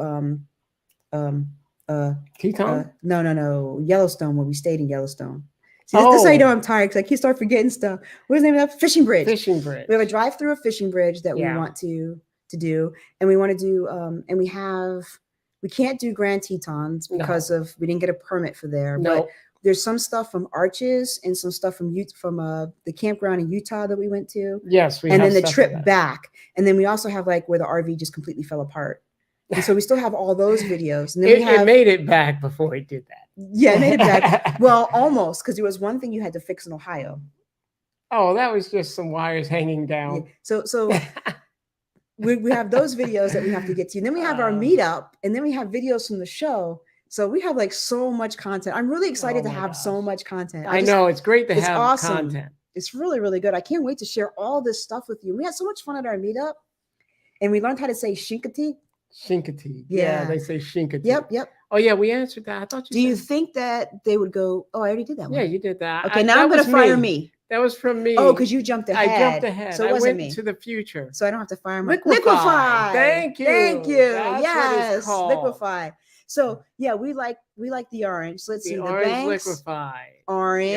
Teton? no, Yellowstone, where we stayed in Yellowstone. See, this is how you know I'm tired, because I keep start forgetting stuff. What is the name of that? Fishing Bridge. Fishing Bridge. We have a drive-through of Fishing Bridge that Yeah. we want to do, and we want to do and we can't do Grand Tetons because we didn't get a permit for there. No. But there's some stuff from Arches and some stuff from the campground in Utah that we went to. Yes, we And have then the stuff trip like that. back. And then we also have like where the RV just completely fell apart. And so we still have all those videos. And then It made it back before it did that. yeah, it made it back. Well, almost, because there was one thing you had to fix in Ohio. Oh, that was just some wires hanging Yeah. down. So we have those videos that we have to get to. And then we have our meetup, and then we have videos from the show. So we have like so much content. I'm really excited Oh to my have so gosh. much content. I know, it's great to it's have awesome. content. It's really, really good. I can't wait to share all this stuff with you. We had so much fun at our meetup, and we learned how to say shinkati. Shinkati. Yeah. Yeah, they say shinkati. Yep. Oh, yeah, we answered that. I thought you Do you said- think that they would go, oh, I already did that one. Yeah, you did that. Okay, now I'm going to fire me. That was from me. Oh, because you jumped I jumped ahead. ahead. So it I wasn't went me. to the future. So I don't have to fire my Liquefy. Thank you. Thank you. That's Yes, what it's called. liquefy. So yeah, we like the orange. So let's The see the orange banks. liquefy. Orange.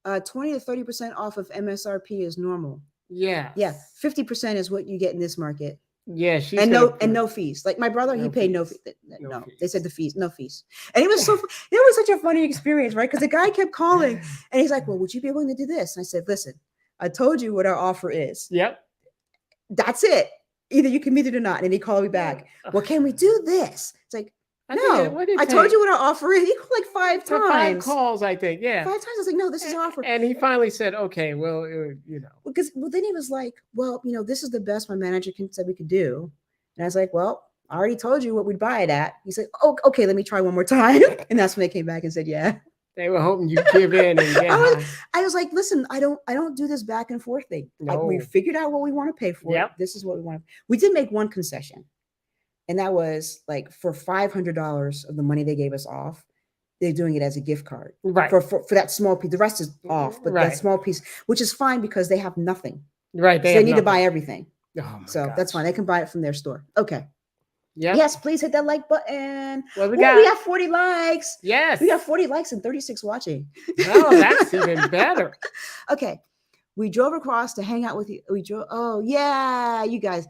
The orange. 20 to 30% off of MSRP is normal. Yes. Yeah, 50% is what you get in this market. Yeah, she's and no fees. Like my brother, he paid no fees. No, they said the fees, no fees. And it was it was such a funny experience, right? Because the guy kept calling and he's like, "Well, would you be willing to do this?" And I said, "Listen, I told you what our offer is. Yep. That's it. Either you can meet it or not." And he called me back. Well, can we do this? It's like, no, I told you what our offer is. He called like 5 times. 5 calls, I think. Yeah. 5 times. I was like, no, this is our offer. And he finally said, okay, well, Because then he was like, well, this is the best my manager said we could do. And I was like, well, I already told you what we'd buy it at. He said, oh, okay, let me try one more time. And that's when they came back and said, yeah. They were hoping you'd give in and get I was like, listen, I don't do this back and forth thing. No. We figured out what we want to pay for. Yep. This is what we want. We did make one concession. And that was like for $500 of the money they gave us off, they're doing it as a gift card. Right. For that small piece. The rest is off, but that small piece, which is fine because they have nothing. Right. They need to buy everything. Oh so gosh. That's fine. They can buy it from their store. Okay. Yeah. Yes, please hit that like button. What we got? We got 40 likes. Yes. We got 40 likes and 36 watching. Oh, that's even better. Okay. We drove across to hang out with you. We drove. Oh, yeah. You guys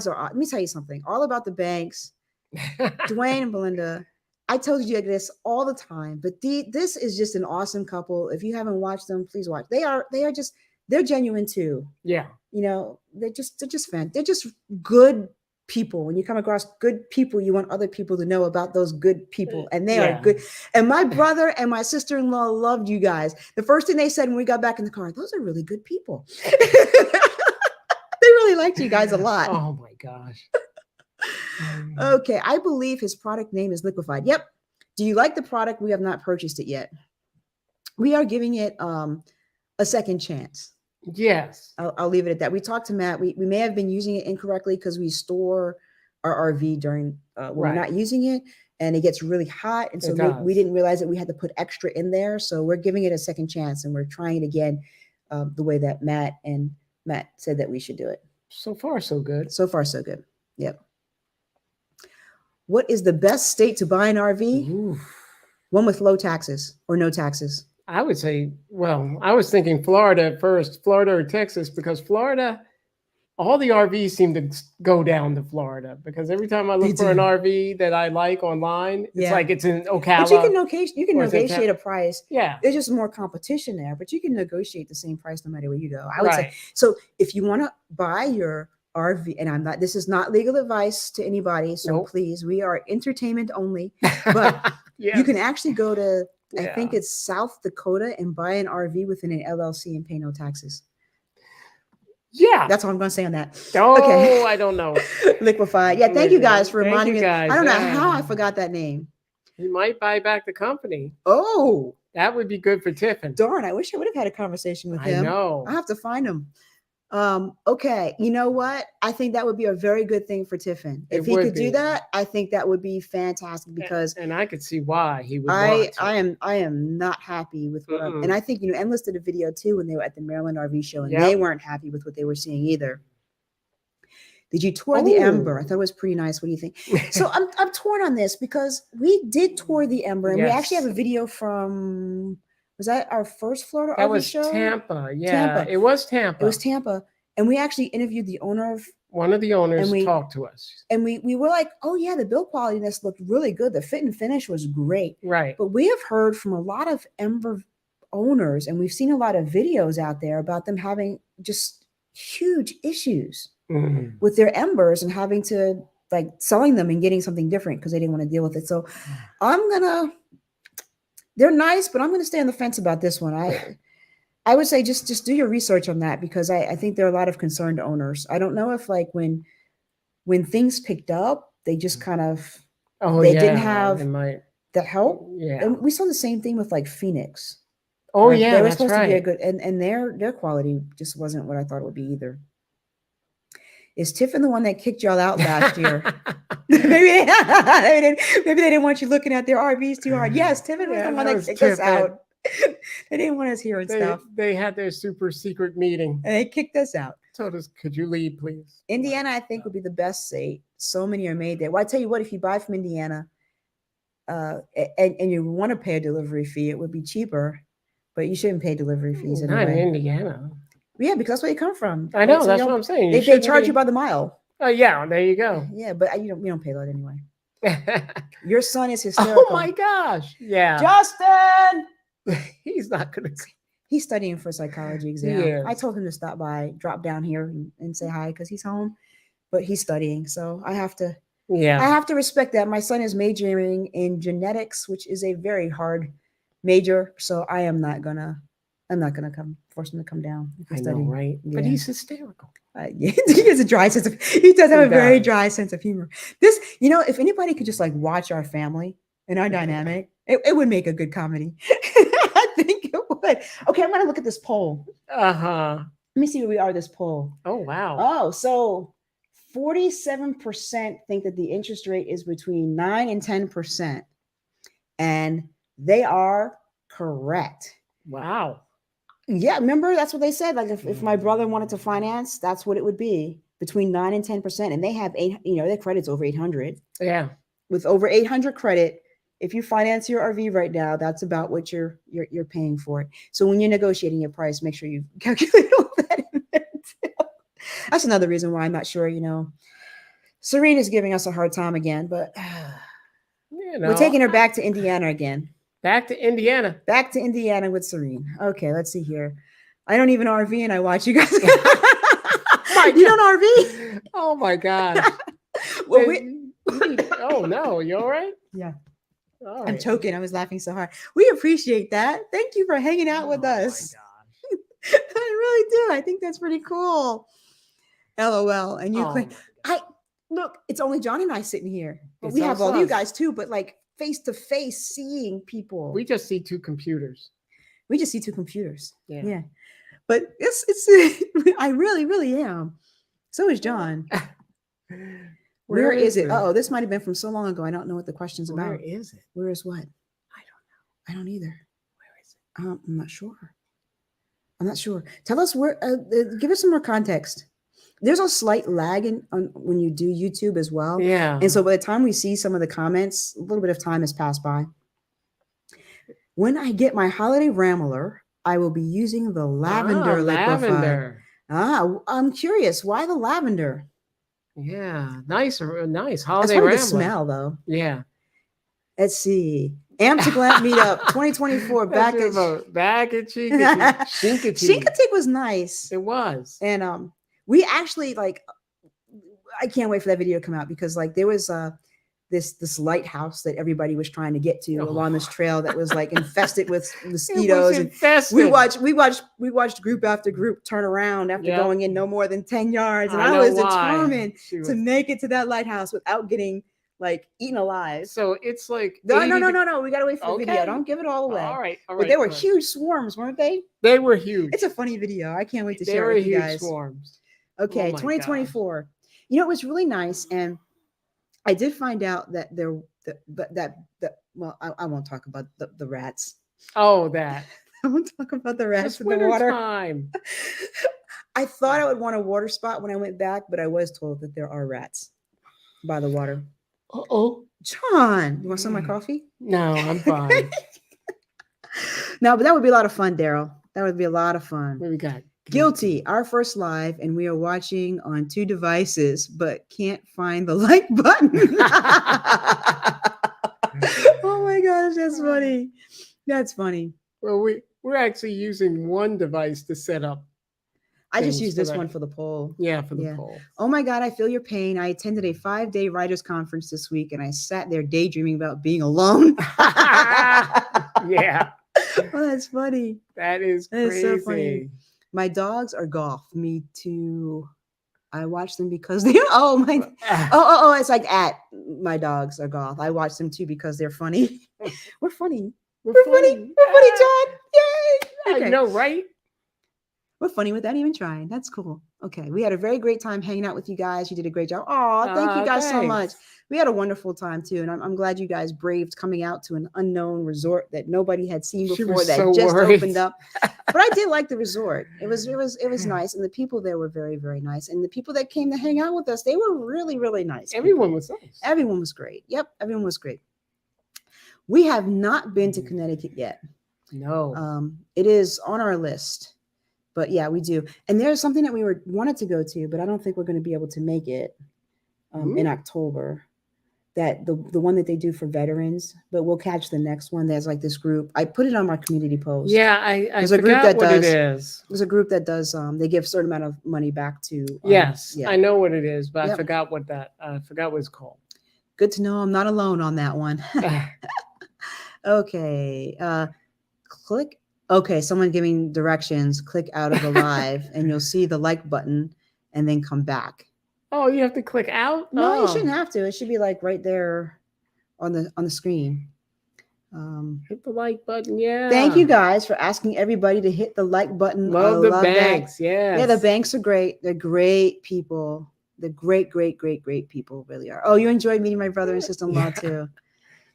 are, let me tell you something all about the banks. Dwayne and Belinda. I told you this all the time, but this is just an awesome couple. If you haven't watched them, please watch. They're genuine too. Yeah. They're just fun. They're just good people. When you come across good people, you want other people to know about those good people, and they are good. And my brother and my sister-in-law loved you guys. The first thing they said when we got back in the car, those are really good people. They really liked you guys a lot. Oh my gosh. Okay, I believe his product name is Liquefied. Yep. Do you like the product? We have not purchased it yet. We are giving it a second chance. Yes. I'll leave it at that. We talked to Matt. We may have been using it incorrectly because we store our RV during when we're not using it, and it gets really hot. And so we didn't realize that we had to put extra in there. So we're giving it a second chance, and we're trying it again the way that Matt said that we should do it. So far, so good. So far, so good. Yep. What is the best state to buy an RV? Ooh. One with low taxes or no taxes. I would say, well, I was thinking Florida at first, Florida or Texas, because Florida, all the RVs seem to go down to Florida, because every time I look for an RV that I like online, it's like it's in Ocala. But you can negotiate a price. Yeah. There's just more competition there, but you can negotiate the same price no matter where you go. I would say, so if you want to buy your RV, and this is not legal advice to anybody, so please, we are entertainment only, but you can actually go to, I think it's South Dakota, and buy an RV within an LLC and pay no taxes. Yeah. That's all I'm going to say on that. Oh, okay. I don't know. Liquefied. Yeah. Thank you guys for reminding me. I don't know how I forgot that name. You might buy back the company. Oh. That would be good for Tiffin. Darn. I wish I would have had a conversation with him. I know. I have to find him. Okay. You know what? I think that would be a very good thing for Tiffin. If he could do that, I think that would be fantastic, because and I could see why he would want to. I am not happy with what and I think Endless did a video too when they were at the Maryland RV show, and they weren't happy with what they were seeing either. Did you tour the Ember? I thought it was pretty nice. What do you think? So I'm torn on this, because we did tour the Ember, and we actually have a video from, was that our first Florida RV show? That was Tampa. Yeah, Tampa. It was Tampa. It was Tampa. And we actually interviewed the owner of one of the owners, talked to us. And we were like, oh yeah, the build quality this looked really good. The fit and finish was great. Right. But we have heard from a lot of Ember owners, and we've seen a lot of videos out there about them having just huge issues with their Embers, and having to like selling them and getting something different because they didn't want to deal with it. So they're nice, but I'm going to stay on the fence about this one. I would say just do your research on that, because I think there are a lot of concerned owners. I don't know if like when things picked up, they just kind of, didn't have the help. Yeah. And we saw the same thing with like Phoenix. Oh yeah, they were supposed to be a good, and their quality just wasn't what I thought it would be either. Is Tiffin the one that kicked y'all out last year? maybe they didn't want you looking at their RVs too hard. Yes, Tiffin was the one that kicked us out. They didn't want us hearing stuff. They had their super secret meeting. And they kicked us out. Told us, could you leave, please? Indiana, I think, would be the best state. So many are made there. Well, I tell you what, if you buy from Indiana, and you want to pay a delivery fee, it would be cheaper, but you shouldn't pay delivery fees Not in anyway. Indiana. Yeah, because that's where they come from. I know, So that's what I'm saying. They charge you by the mile. Oh, yeah, there you go. Yeah, but you don't pay that anyway. Your son is hysterical. Oh my gosh. Yeah. Justin! He's not going to. He's studying for a psychology exam. Yes. I told him to stop by, drop down here and say hi because he's home, but he's studying. So I have to respect that. My son is majoring in genetics, which is a very hard major. So I'm not gonna force him to come down. I know, right? Yeah. But he's hysterical. Yeah. He has a dry sense of. He does have a very dry sense of humor. This, if anybody could just like watch our family and our dynamic, it would make a good comedy. I think it would. Okay, I'm gonna look at this poll. Let me see where we are. This poll. Oh wow. Oh, so 47% think that the interest rate is between 9 and 10%, and they are correct. Wow. Yeah, remember that's what they said. Like if my brother wanted to finance, that's what it would be, between 9 and 10%, and they have their credit's over 800. Yeah. With over 800 credit, if you finance your RV right now, that's about what you're paying for it. So when you're negotiating your price, make sure you calculate all that in there too. That's another reason why I'm not sure. Serene is giving us a hard time again, but we're taking her back to Indiana again. Back to Indiana. Back to Indiana with Serene. Okay, let's see here. I don't even RV and I watch you guys. You don't RV? Oh my gosh. Well, oh no, you all right? Yeah. All right. I'm choking. I was laughing so hard. We appreciate that. Thank you for hanging out with us. My gosh. I really do. I think that's pretty cool. LOL. And you look, it's only John and I sitting here. But we have all you guys too, but like face to face seeing people. We just see two computers. Yeah. But it's I really am. So is John. Where is it? Oh, this might have been from so long ago. I don't know what the question's about. Where is it? Where is what? I don't know. I don't either. Where is it? I'm not sure. Tell us where. Give us some more context. There's a slight lag when you do YouTube as well. Yeah. And so by the time we see some of the comments, a little bit of time has passed by. When I get my holiday rambler, I will be using the lavender liquefied. I'm curious. Why the lavender? Yeah, nice holiday That's probably the smell, though. Yeah. Let's see. Amsterdam Meetup 2024 back at Chincoteague. Chincoteague was nice. It was. And we actually I can't wait for that video to come out because there was this lighthouse that everybody was trying to get to along this trail that was infested with mosquitoes. We watched group after group turn around after going in no more than 10 yards. And I was determined to make it to that lighthouse without getting eaten alive. So it's no. We gotta wait for the video. Don't give it all away. All right. But they were huge swarms, weren't they? They were huge. It's a funny video. I can't wait to share it with you guys. Swarms. Okay, 2024. Gosh. It was really nice, and I did find out that I won't talk about the rats. Oh, that. I won't talk about the rats in the water. Time. I thought I would want a water spot when I went back, but I was told that there are rats by the water. John, you want some of my coffee? No, I'm fine. No, but that would be a lot of fun, Daryl. That would be a lot of fun. What we got? Guilty, our first live, and we are watching on 2 devices, but can't find the like button. Oh my gosh, that's funny. That's funny. Well, we're actually using one device to set up. I just used this one for the poll. Yeah, for the poll. Oh my God, I feel your pain. I attended a 5-day writers conference this week, and I sat there daydreaming about being alone. Yeah. Oh, that's funny. That is crazy. So funny. My dogs are golf. Me too. I watch them because they. It's like at my dogs are golf. I watch them too because they're funny. We're funny. We're funny. We're funny, John. Yay! Okay. I know, right? We're funny without even trying. That's cool. Okay. We had a very great time hanging out with you guys. You did a great job. Oh, thank you guys so much. Thanks. We had a wonderful time too. And I'm glad you guys braved coming out to an unknown resort that nobody had seen She before was that so just worried. opened up. But I did like the resort. It was nice. And the people there were very, very nice. And the people that came to hang out with us, they were really, really nice. Everyone was nice. Everyone was great. Yep. Everyone was great. We have not been to Connecticut yet. No. It is on our list. But yeah, we do. And there's something that we wanted to go to, but I don't think we're going to be able to make it in October. That the one that they do for veterans, but we'll catch the next one. There's like this group. I put it on my community post. Yeah, I There's a group forgot that what does. it is. There's a group that does. They give a certain amount of money back to. Yes, yeah. I know what it is, but Yep. I forgot what it's called. Good to know I'm not alone on that one. Okay. Click. Okay, someone giving directions. Click out of the live, and you'll see the like button, and then come back. Oh, you have to click out? No, you shouldn't have to. It should be like right there on the screen. Hit the like button. Yeah. Thank you guys for asking everybody to hit the like button. Love the banks. Yeah. Yeah, the banks are great. They're great people. They're great, great, great, great people. Really are. Oh, you enjoyed meeting my brother and sister-in-law too.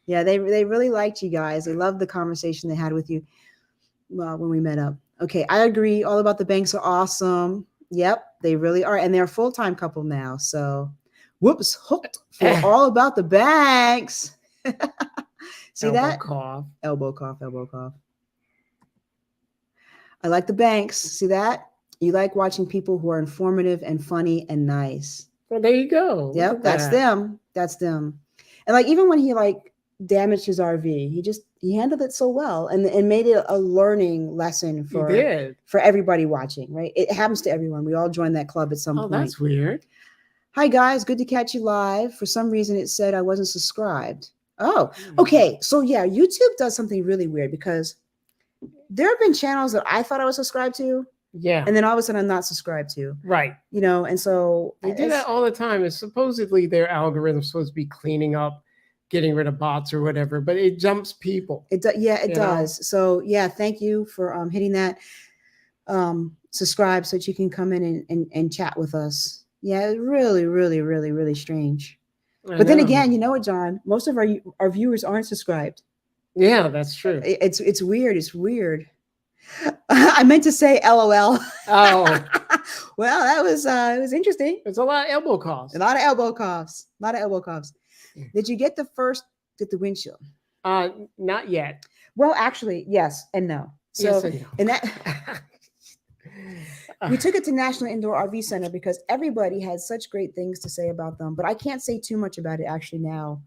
Yeah, they really liked you guys. They loved the conversation they had with you when we met up. Okay, I agree. All about the banks are awesome. Yep, they really are. And they're a full-time couple now. So, whoops, hooked for all about the banks. See elbow that? Cough. Elbow cough, elbow cough. I like the banks. See that? You like watching people who are informative and funny and nice. Well, there you go. Yep, that's them. That's them. And like even when he like damaged his RV, he handled it so well and made it a learning lesson for everybody watching, right? It happens to everyone. We all join that club at some point. Oh, that's weird. Hi guys, good to catch you live. For some reason it said I wasn't subscribed. Oh, okay. So yeah, YouTube does something really weird because there have been channels that I thought I was subscribed to. Yeah. And then all of a sudden I'm not subscribed to. Right. And so they do that all the time. It's supposedly their algorithm's supposed to be cleaning up, getting rid of bots or whatever, but it jumps people. It does. So yeah, thank you for hitting that subscribe so that you can come in and chat with us. Yeah, it's really, really, really, really strange. But then again, you know what, John? Most of our viewers aren't subscribed. Yeah, that's true. It's weird. It's weird. I meant to say LOL. Oh. Well, that was it was interesting. It's a lot of elbow coughs. A lot of elbow coughs. Did you get the windshield? Not yet. Well, actually, yes and no. So yes and no. And that we took it to National Indoor RV Center because everybody had such great things to say about them. But I can't say too much about it actually now.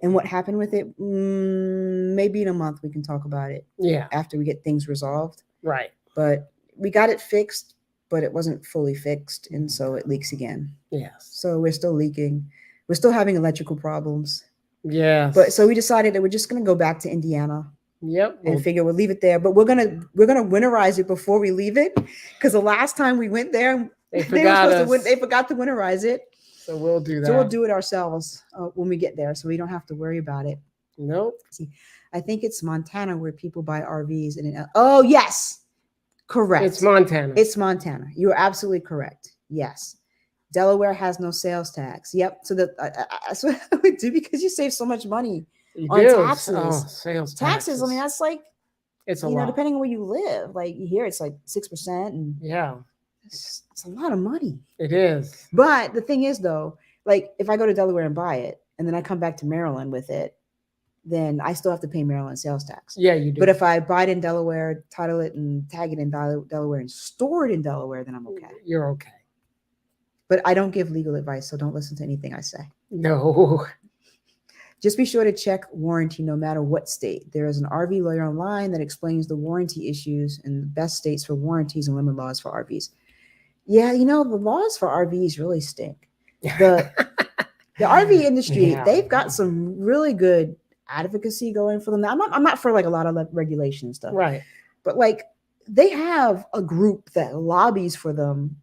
And what happened with it, maybe in a month we can talk about it. Yeah. After we get things resolved. Right. But we got it fixed, but it wasn't fully fixed. And so it leaks again. Yes. So we're still leaking. We're still having electrical problems. Yes. But so we decided that we're just going to go back to Indiana. Yep. And figure we'll leave it there. But we're gonna winterize it before we leave it. Because the last time we went there, they forgot to winterize it. So we'll do that. So we'll do it ourselves when we get there, so we don't have to worry about it. Nope. See, I think it's Montana where people buy RVs. Oh yes, correct. It's Montana. It's Montana. You are absolutely correct. Yes, Delaware has no sales tax. Yep. So that's what I would do because you save so much money on taxes. Oh, sales taxes. I mean, that's like it's a lot. Depending on where you live. Like here, it's like 6%, and yeah. It's a lot of money. It is. But the thing is, though, like if I go to Delaware and buy it, and then I come back to Maryland with it, then I still have to pay Maryland sales tax. Yeah, you do. But if I buy it in Delaware, title it, and tag it in Delaware, and store it in Delaware, then I'm okay. You're okay. But I don't give legal advice, so don't listen to anything I say. No. Just be sure to check warranty no matter what state. There is an RV lawyer online that explains the warranty issues and the best states for warranties and limit laws for RVs. Yeah, the laws for RVs really stink. The RV industry, they've got some really good advocacy going for them. Now, I'm not for like a lot of regulation stuff. Right. But like they have a group that lobbies for them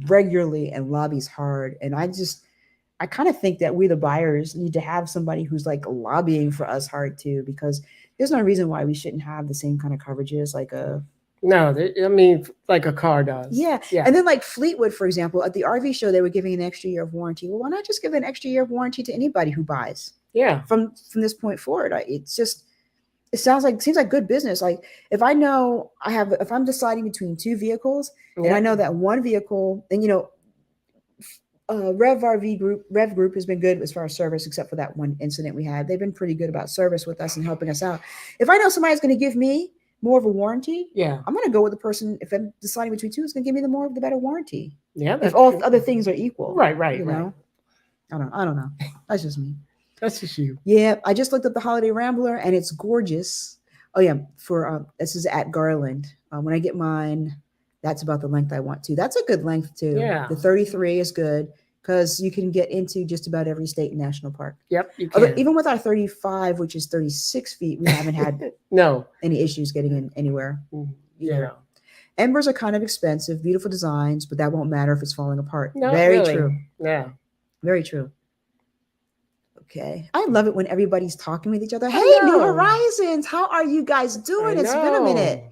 regularly and lobbies hard. And I kind of think that we, the buyers, need to have somebody who's like lobbying for us hard too, because there's no reason why we shouldn't have the same kind of coverages like a No, I mean, like a car does. Yeah. Yeah. And then like Fleetwood, for example, at the RV show, they were giving an extra year of warranty. Well, why not just give an extra year of warranty to anybody who buys Yeah. from this point forward? It's just, seems like good business. Like if I know if I'm deciding between two vehicles and I Yep. know that one vehicle, and Rev Group has been good as far as service, except for that one incident we had. They've been pretty good about service with us and helping us out. If I know somebody's going to give me more of a warranty, Yeah. I'm going to go with the person. If I'm deciding between two, it's going to give me the better warranty. Yeah. If all other things are equal, Right. Right. you Right. know, I don't know. That's just me. That's just you. Yeah, I just looked up the Holiday Rambler and it's gorgeous. Oh yeah, for this is at Garland. When I get mine, that's about the length I want to. That's a good length too. Yeah. The 33 is good because you can get into just about every state and national park. Yep. You can. Even with our 35, which is 36 feet, we haven't had no any issues getting in anywhere. Yeah. Embers are kind of expensive, beautiful designs, but that won't matter if it's falling apart. No, Very really. true. Yeah. Very true. Okay. I love it when everybody's talking with each other. I Hey, New know. Horizons, how are you guys doing? It's been a minute.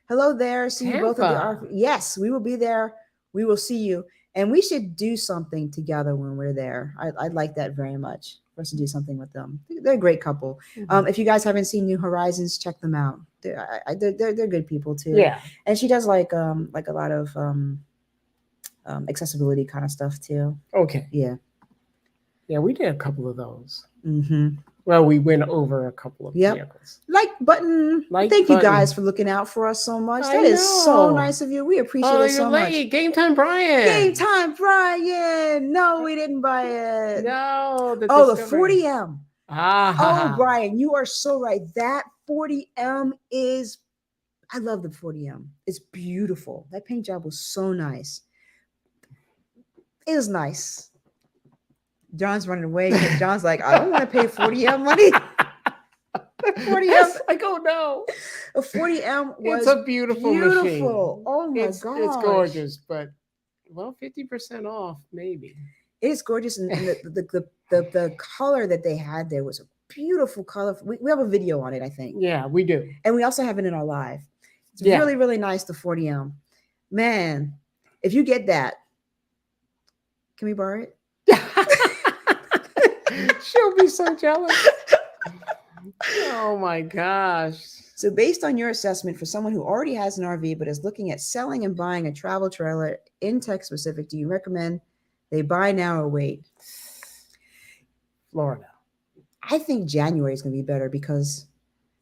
Hello there. See you both at the Tampa. Yes, we will be there. We will see you. And we should do something together when we're there. I'd like that very much for us to do something with them. They're a great couple. If you guys haven't seen New Horizons, check them out. They're good people too. Yeah. And she does like a lot of accessibility kind of stuff too. Okay. Yeah. Yeah, we did a couple of those. Mm-hmm. Well, we went over a couple of vehicles. Like button. Thank you guys for looking out for us so much. That is so nice of you. We appreciate it so much. Game Time Brian. Game Time Brian. No, we didn't buy it. No. The 40M. Oh, Brian, you are so right. That 40M is, I love the 40M. It's beautiful. That paint job was so nice. It was nice. John's running away. John's like, I don't want to pay 40M money. 40M. I go, no. A 40M was it's a beautiful machine. Oh my god. It's gorgeous, but 50% off, maybe. It is gorgeous. And the color that they had there was a beautiful color. We have a video on it, I think. Yeah, we do. And we also have it in our live. It's really, really nice, the 40M. Man, if you get that, can we borrow it? She'll be so jealous. Oh my gosh. So based on your assessment, for someone who already has an RV but is looking at selling and buying a travel trailer in Texas Pacific, do you recommend they buy now or wait? Florida. I think January is going to be better because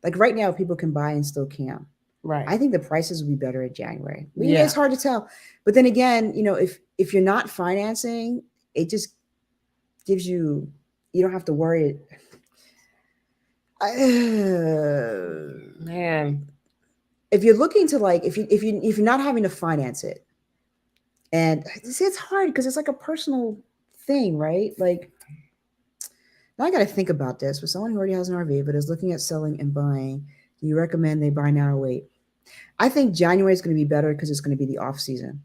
like right now people can buy and still camp. Right. I think the prices will be better in January. Yeah. It's hard to tell. But then again, if you're not financing, it just gives you don't have to worry. Man, if you're looking to if you're not having to finance it, and it's hard because it's like a personal thing, right? Like now I got to think about this. For someone who already has an RV but is looking at selling and buying, do you recommend they buy now or wait? I think January is going to be better because it's going to be the off season.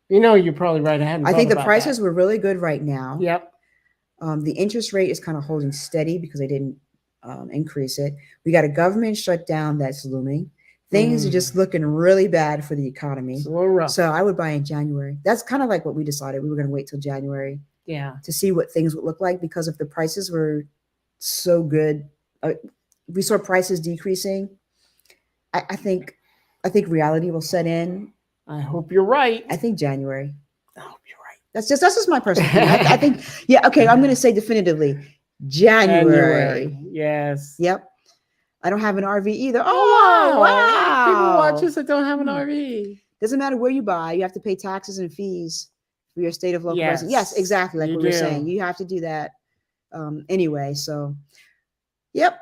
You're probably right. I think the prices were really good right now. Yep. The interest rate is kind of holding steady because they didn't increase it. We got a government shutdown that's looming. Things are just looking really bad for the economy. It's a little rough. So I would buy in January. That's kind of like what we decided. We were going to wait till January. Yeah. To see what things would look like, because if the prices were so good, we saw prices decreasing. I think reality will set in. I hope you're right. I think January. I hope you're right. That's just my personal opinion. I think, okay, I'm going to say definitively January. Yes. Yep. I don't have an RV either. Oh, wow. People watch us that don't have an RV. Doesn't matter where you buy. You have to pay taxes and fees for your state of local residence. Yes, exactly. Like we were saying. You have to do that anyway. So, yep.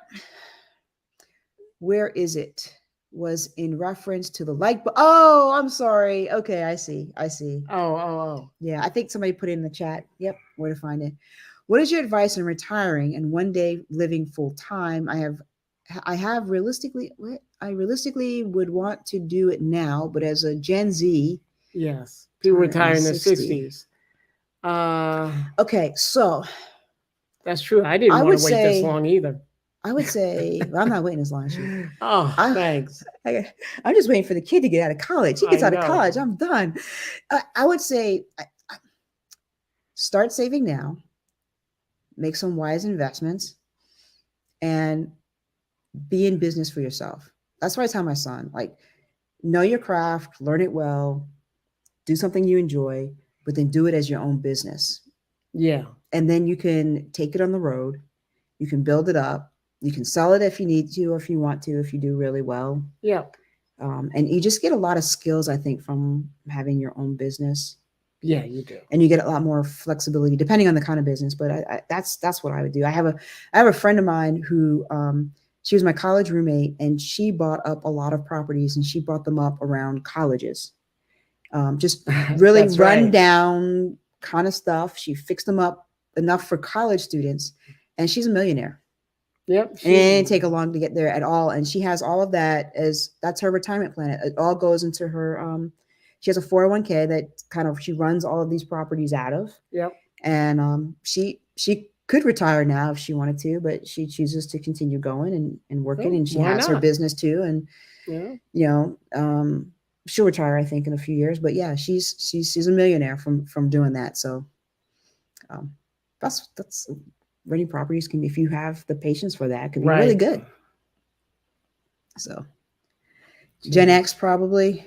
Where is it? Was in reference to the oh, I'm sorry. Okay, I see. Oh. Yeah, I think somebody put it in the chat. Yep, where to find it. What is your advice on retiring and one day living full time? I realistically would want to do it now, but as a Gen Z. Yes, people retire in their 60s. Okay, so that's true. I didn't want to wait this long either. I would say, well, I'm not waiting as long as you. Oh, I, thanks. I'm just waiting for the kid to get out of college. He I gets out of know. college, I'm done. I would say start saving now, make some wise investments, and be in business for yourself. That's what I tell my son. Like, know your craft, learn it well, do something you enjoy, but then do it as your own business. Yeah. And then you can take it on the road. You can build it up. You can sell it if you need to, or if you want to, if you do really well. Yeah. And you just get a lot of skills, I think, from having your own business. Yeah, you do. And you get a lot more flexibility depending on the kind of business. But that's what I would do. I have a friend of mine who she was my college roommate, and she bought up a lot of properties, and she bought them up around colleges. Just really That's run right. down kind of stuff. She fixed them up enough for college students, and she's a millionaire. Yep. And it didn't take her long to get there at all. And she has all of that as that's her retirement plan. It all goes into her. She has a 401k that kind of she runs all of these properties out of. Yep. And she could retire now if she wanted to, but she chooses to continue going and working. Oh, And she why has her not? business too. And Yeah. you know, she'll retire, I think, in a few years. But yeah, she's a millionaire from doing that. So that's renting properties can be, if you have the patience for that, can be really Right. good. So Gen X probably.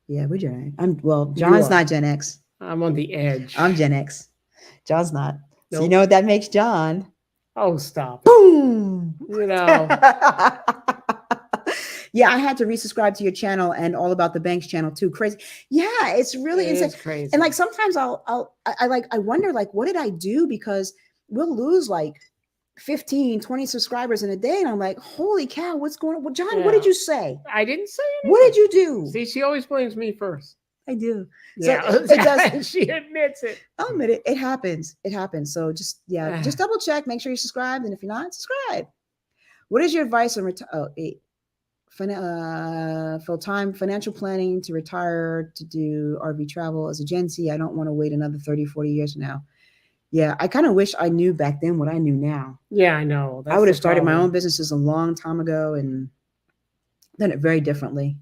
Yeah, we're Gen X. John's are. not Gen X. I'm on the edge. I'm Gen X. John's not. So you Nope. know what that makes John? Oh, stop. Boom. You know. Yeah, I had to resubscribe to your channel and All About the Banks channel too. Crazy. Yeah, it's really It insane. is crazy. And like sometimes I wonder like what did I do, because we'll lose like 15, 20 subscribers in a day, and I'm like, holy cow, what's going on? Well, John, what did Yeah. you say? I didn't say anything. What did you do? See, she always blames me first. I do. Yeah. So it does. She admits it. I'll admit it. It happens. It happens. So just just double check, make sure you're subscribed, and if you're not, subscribe. What is your advice on full-time financial planning to retire to do RV travel? As a Gen Z, I don't want to wait another 30, 40 years from now. Yeah, I kind of wish I knew back then what I knew now. Yeah, I know. I would have started my own businesses a long time ago and done it very differently.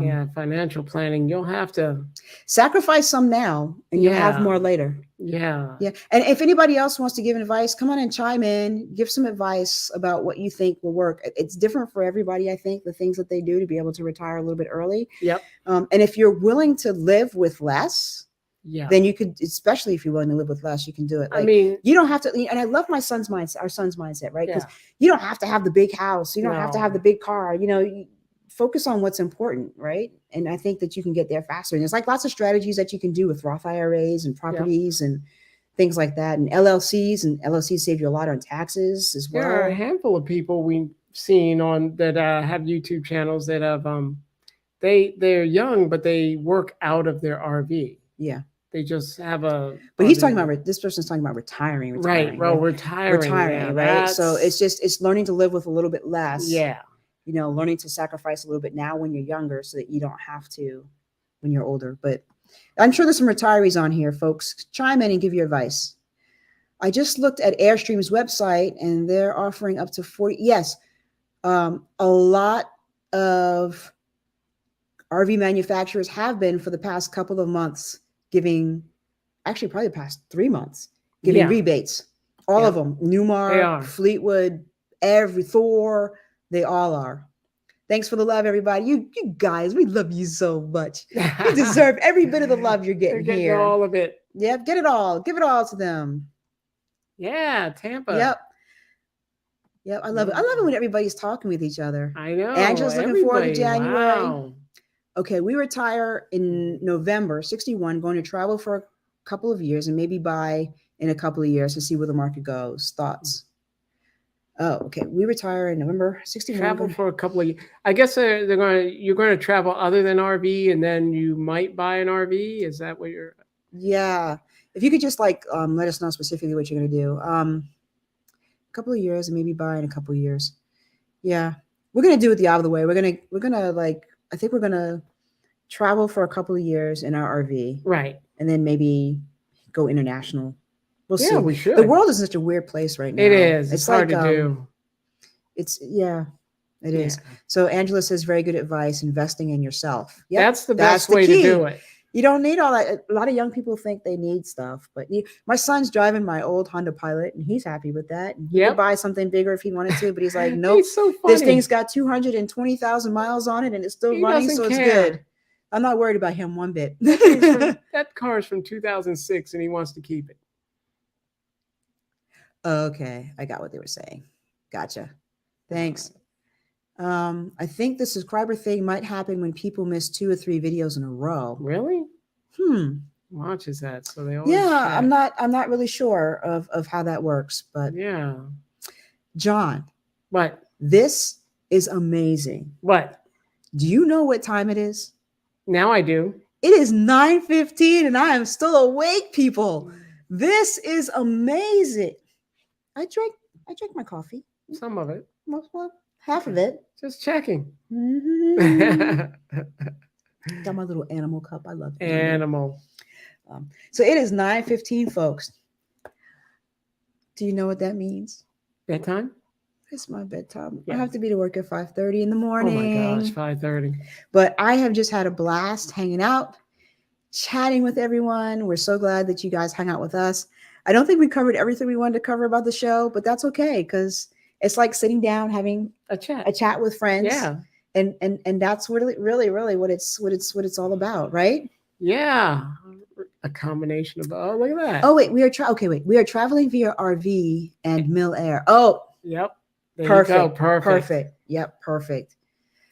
Yeah, financial planning. You'll have to sacrifice some now, and you'll have more later. Yeah. Yeah. And if anybody else wants to give advice, come on and chime in, give some advice about what you think will work. It's different for everybody, I think, the things that they do to be able to retire a little bit early. Yep. And if you're willing to live with less, yeah, then you could, especially if you're willing to live with less, you can do it. Like, I mean, you don't have to, and I love my son's mindset, our son's mindset, right? Because you don't have to have the big house. You don't have to have the big car, you focus on what's important, right? And I think that you can get there faster. And there's like lots of strategies that you can do with Roth IRAs and properties and things like that. And LLCs save you a lot on taxes as well. There are a handful of people we've seen on that have YouTube channels that have they're young, but they work out of their RV. Yeah. They just have a. But he's talking about this person's talking about retiring. Right, bro. Retiring, right? So it's learning to live with a little bit less. Yeah. Learning to sacrifice a little bit now when you're younger so that you don't have to when you're older. But I'm sure there's some retirees on here, folks. Chime in and give your advice. I just looked at Airstream's website and they're offering up to 40. Yes. A lot of RV manufacturers have been for the past couple of months actually probably the past 3 months, giving rebates. All of them. Newmar, Fleetwood, Thor. They all are. Thanks for the love, everybody. You guys, we love you so much. You deserve every bit of the love you're getting here. All of it. Yep, get it all. Give it all to them. Yeah, Tampa. Yep, I love it. I love it when everybody's talking with each other. I know. Angela's looking forward to January. Wow. Okay, we retire in November, 61, going to travel for a couple of years and maybe buy in a couple of years to see where the market goes. Thoughts? Oh, okay. We retire in November 61. Travel for a couple of years. I guess you're going to travel other than RV, and then you might buy an RV. Is that what you're? Yeah. If you could just let us know specifically what you're going to do. A couple of years and maybe buy in a couple of years. Yeah. We're going to do it the other way. We're going to I think we're going to travel for a couple of years in our RV. Right. And then maybe go international We'll Yeah, see. we should. The world is such a weird place right now. It is. It's hard like, to do. It's it is. Yeah. So Angela says very good advice, investing in yourself. Yep, That's the best way to do it. You don't need all that. A lot of young people think they need stuff, but my son's driving my old Honda Pilot, and he's happy with that. And he could buy something bigger if he wanted to, but he's like, nope. He's so funny. This thing's got 220,000 miles on it, and it's still running, so it's good. I'm not worried about him one bit. That car's from 2006, and he wants to keep it. Okay, I got what they were saying. Gotcha. Thanks. I think the subscriber thing might happen when people miss 2 or 3 videos in a row. Really? Watches that, so they always check. I'm not really sure of how that works, but yeah. John, what? This is amazing. What? Do you know what time it is? Now I do. It is 9:15 and I am still awake, people. This is amazing. I drank my coffee. Some of it. Well, half of it. Just checking. Got my little animal cup. I love it. Animal. So it is 9:15, folks. Do you know what that means? Bedtime? It's my bedtime. Yeah. I have to be to work at 5:30 in the morning. Oh my gosh, 5:30. But I have just had a blast hanging out, chatting with everyone. We're so glad that you guys hung out with us. I don't think we covered everything we wanted to cover about the show, but that's okay because it's like sitting down having a chat with friends. Yeah. And that's really what it's all about, right? Yeah. A combination of look at that. Oh wait, we are traveling via RV and Mill Air. Oh, yep. There perfect. Perfect. Yep, perfect.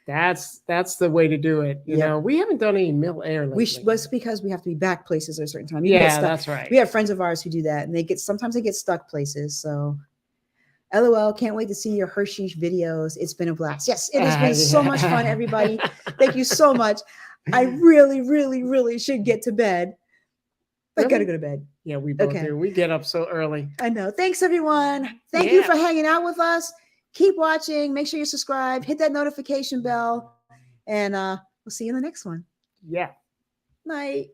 That's the way to do it. You know, we haven't done any Mill Air lately. That's because we have to be back places at a certain time. That's right. We have friends of ours who do that, and sometimes they get stuck places. So, LOL, can't wait to see your Hershey videos. It's been a blast. Yes, it has been so much fun, everybody. Thank you so much. I really should get to bed. I gotta go to bed. Yeah, we both do. We get up so early. I know. Thanks, everyone. Thank you for hanging out with us. Keep watching. Make sure you subscribe. Hit that notification bell. And we'll see you in the next one. Yeah. Night.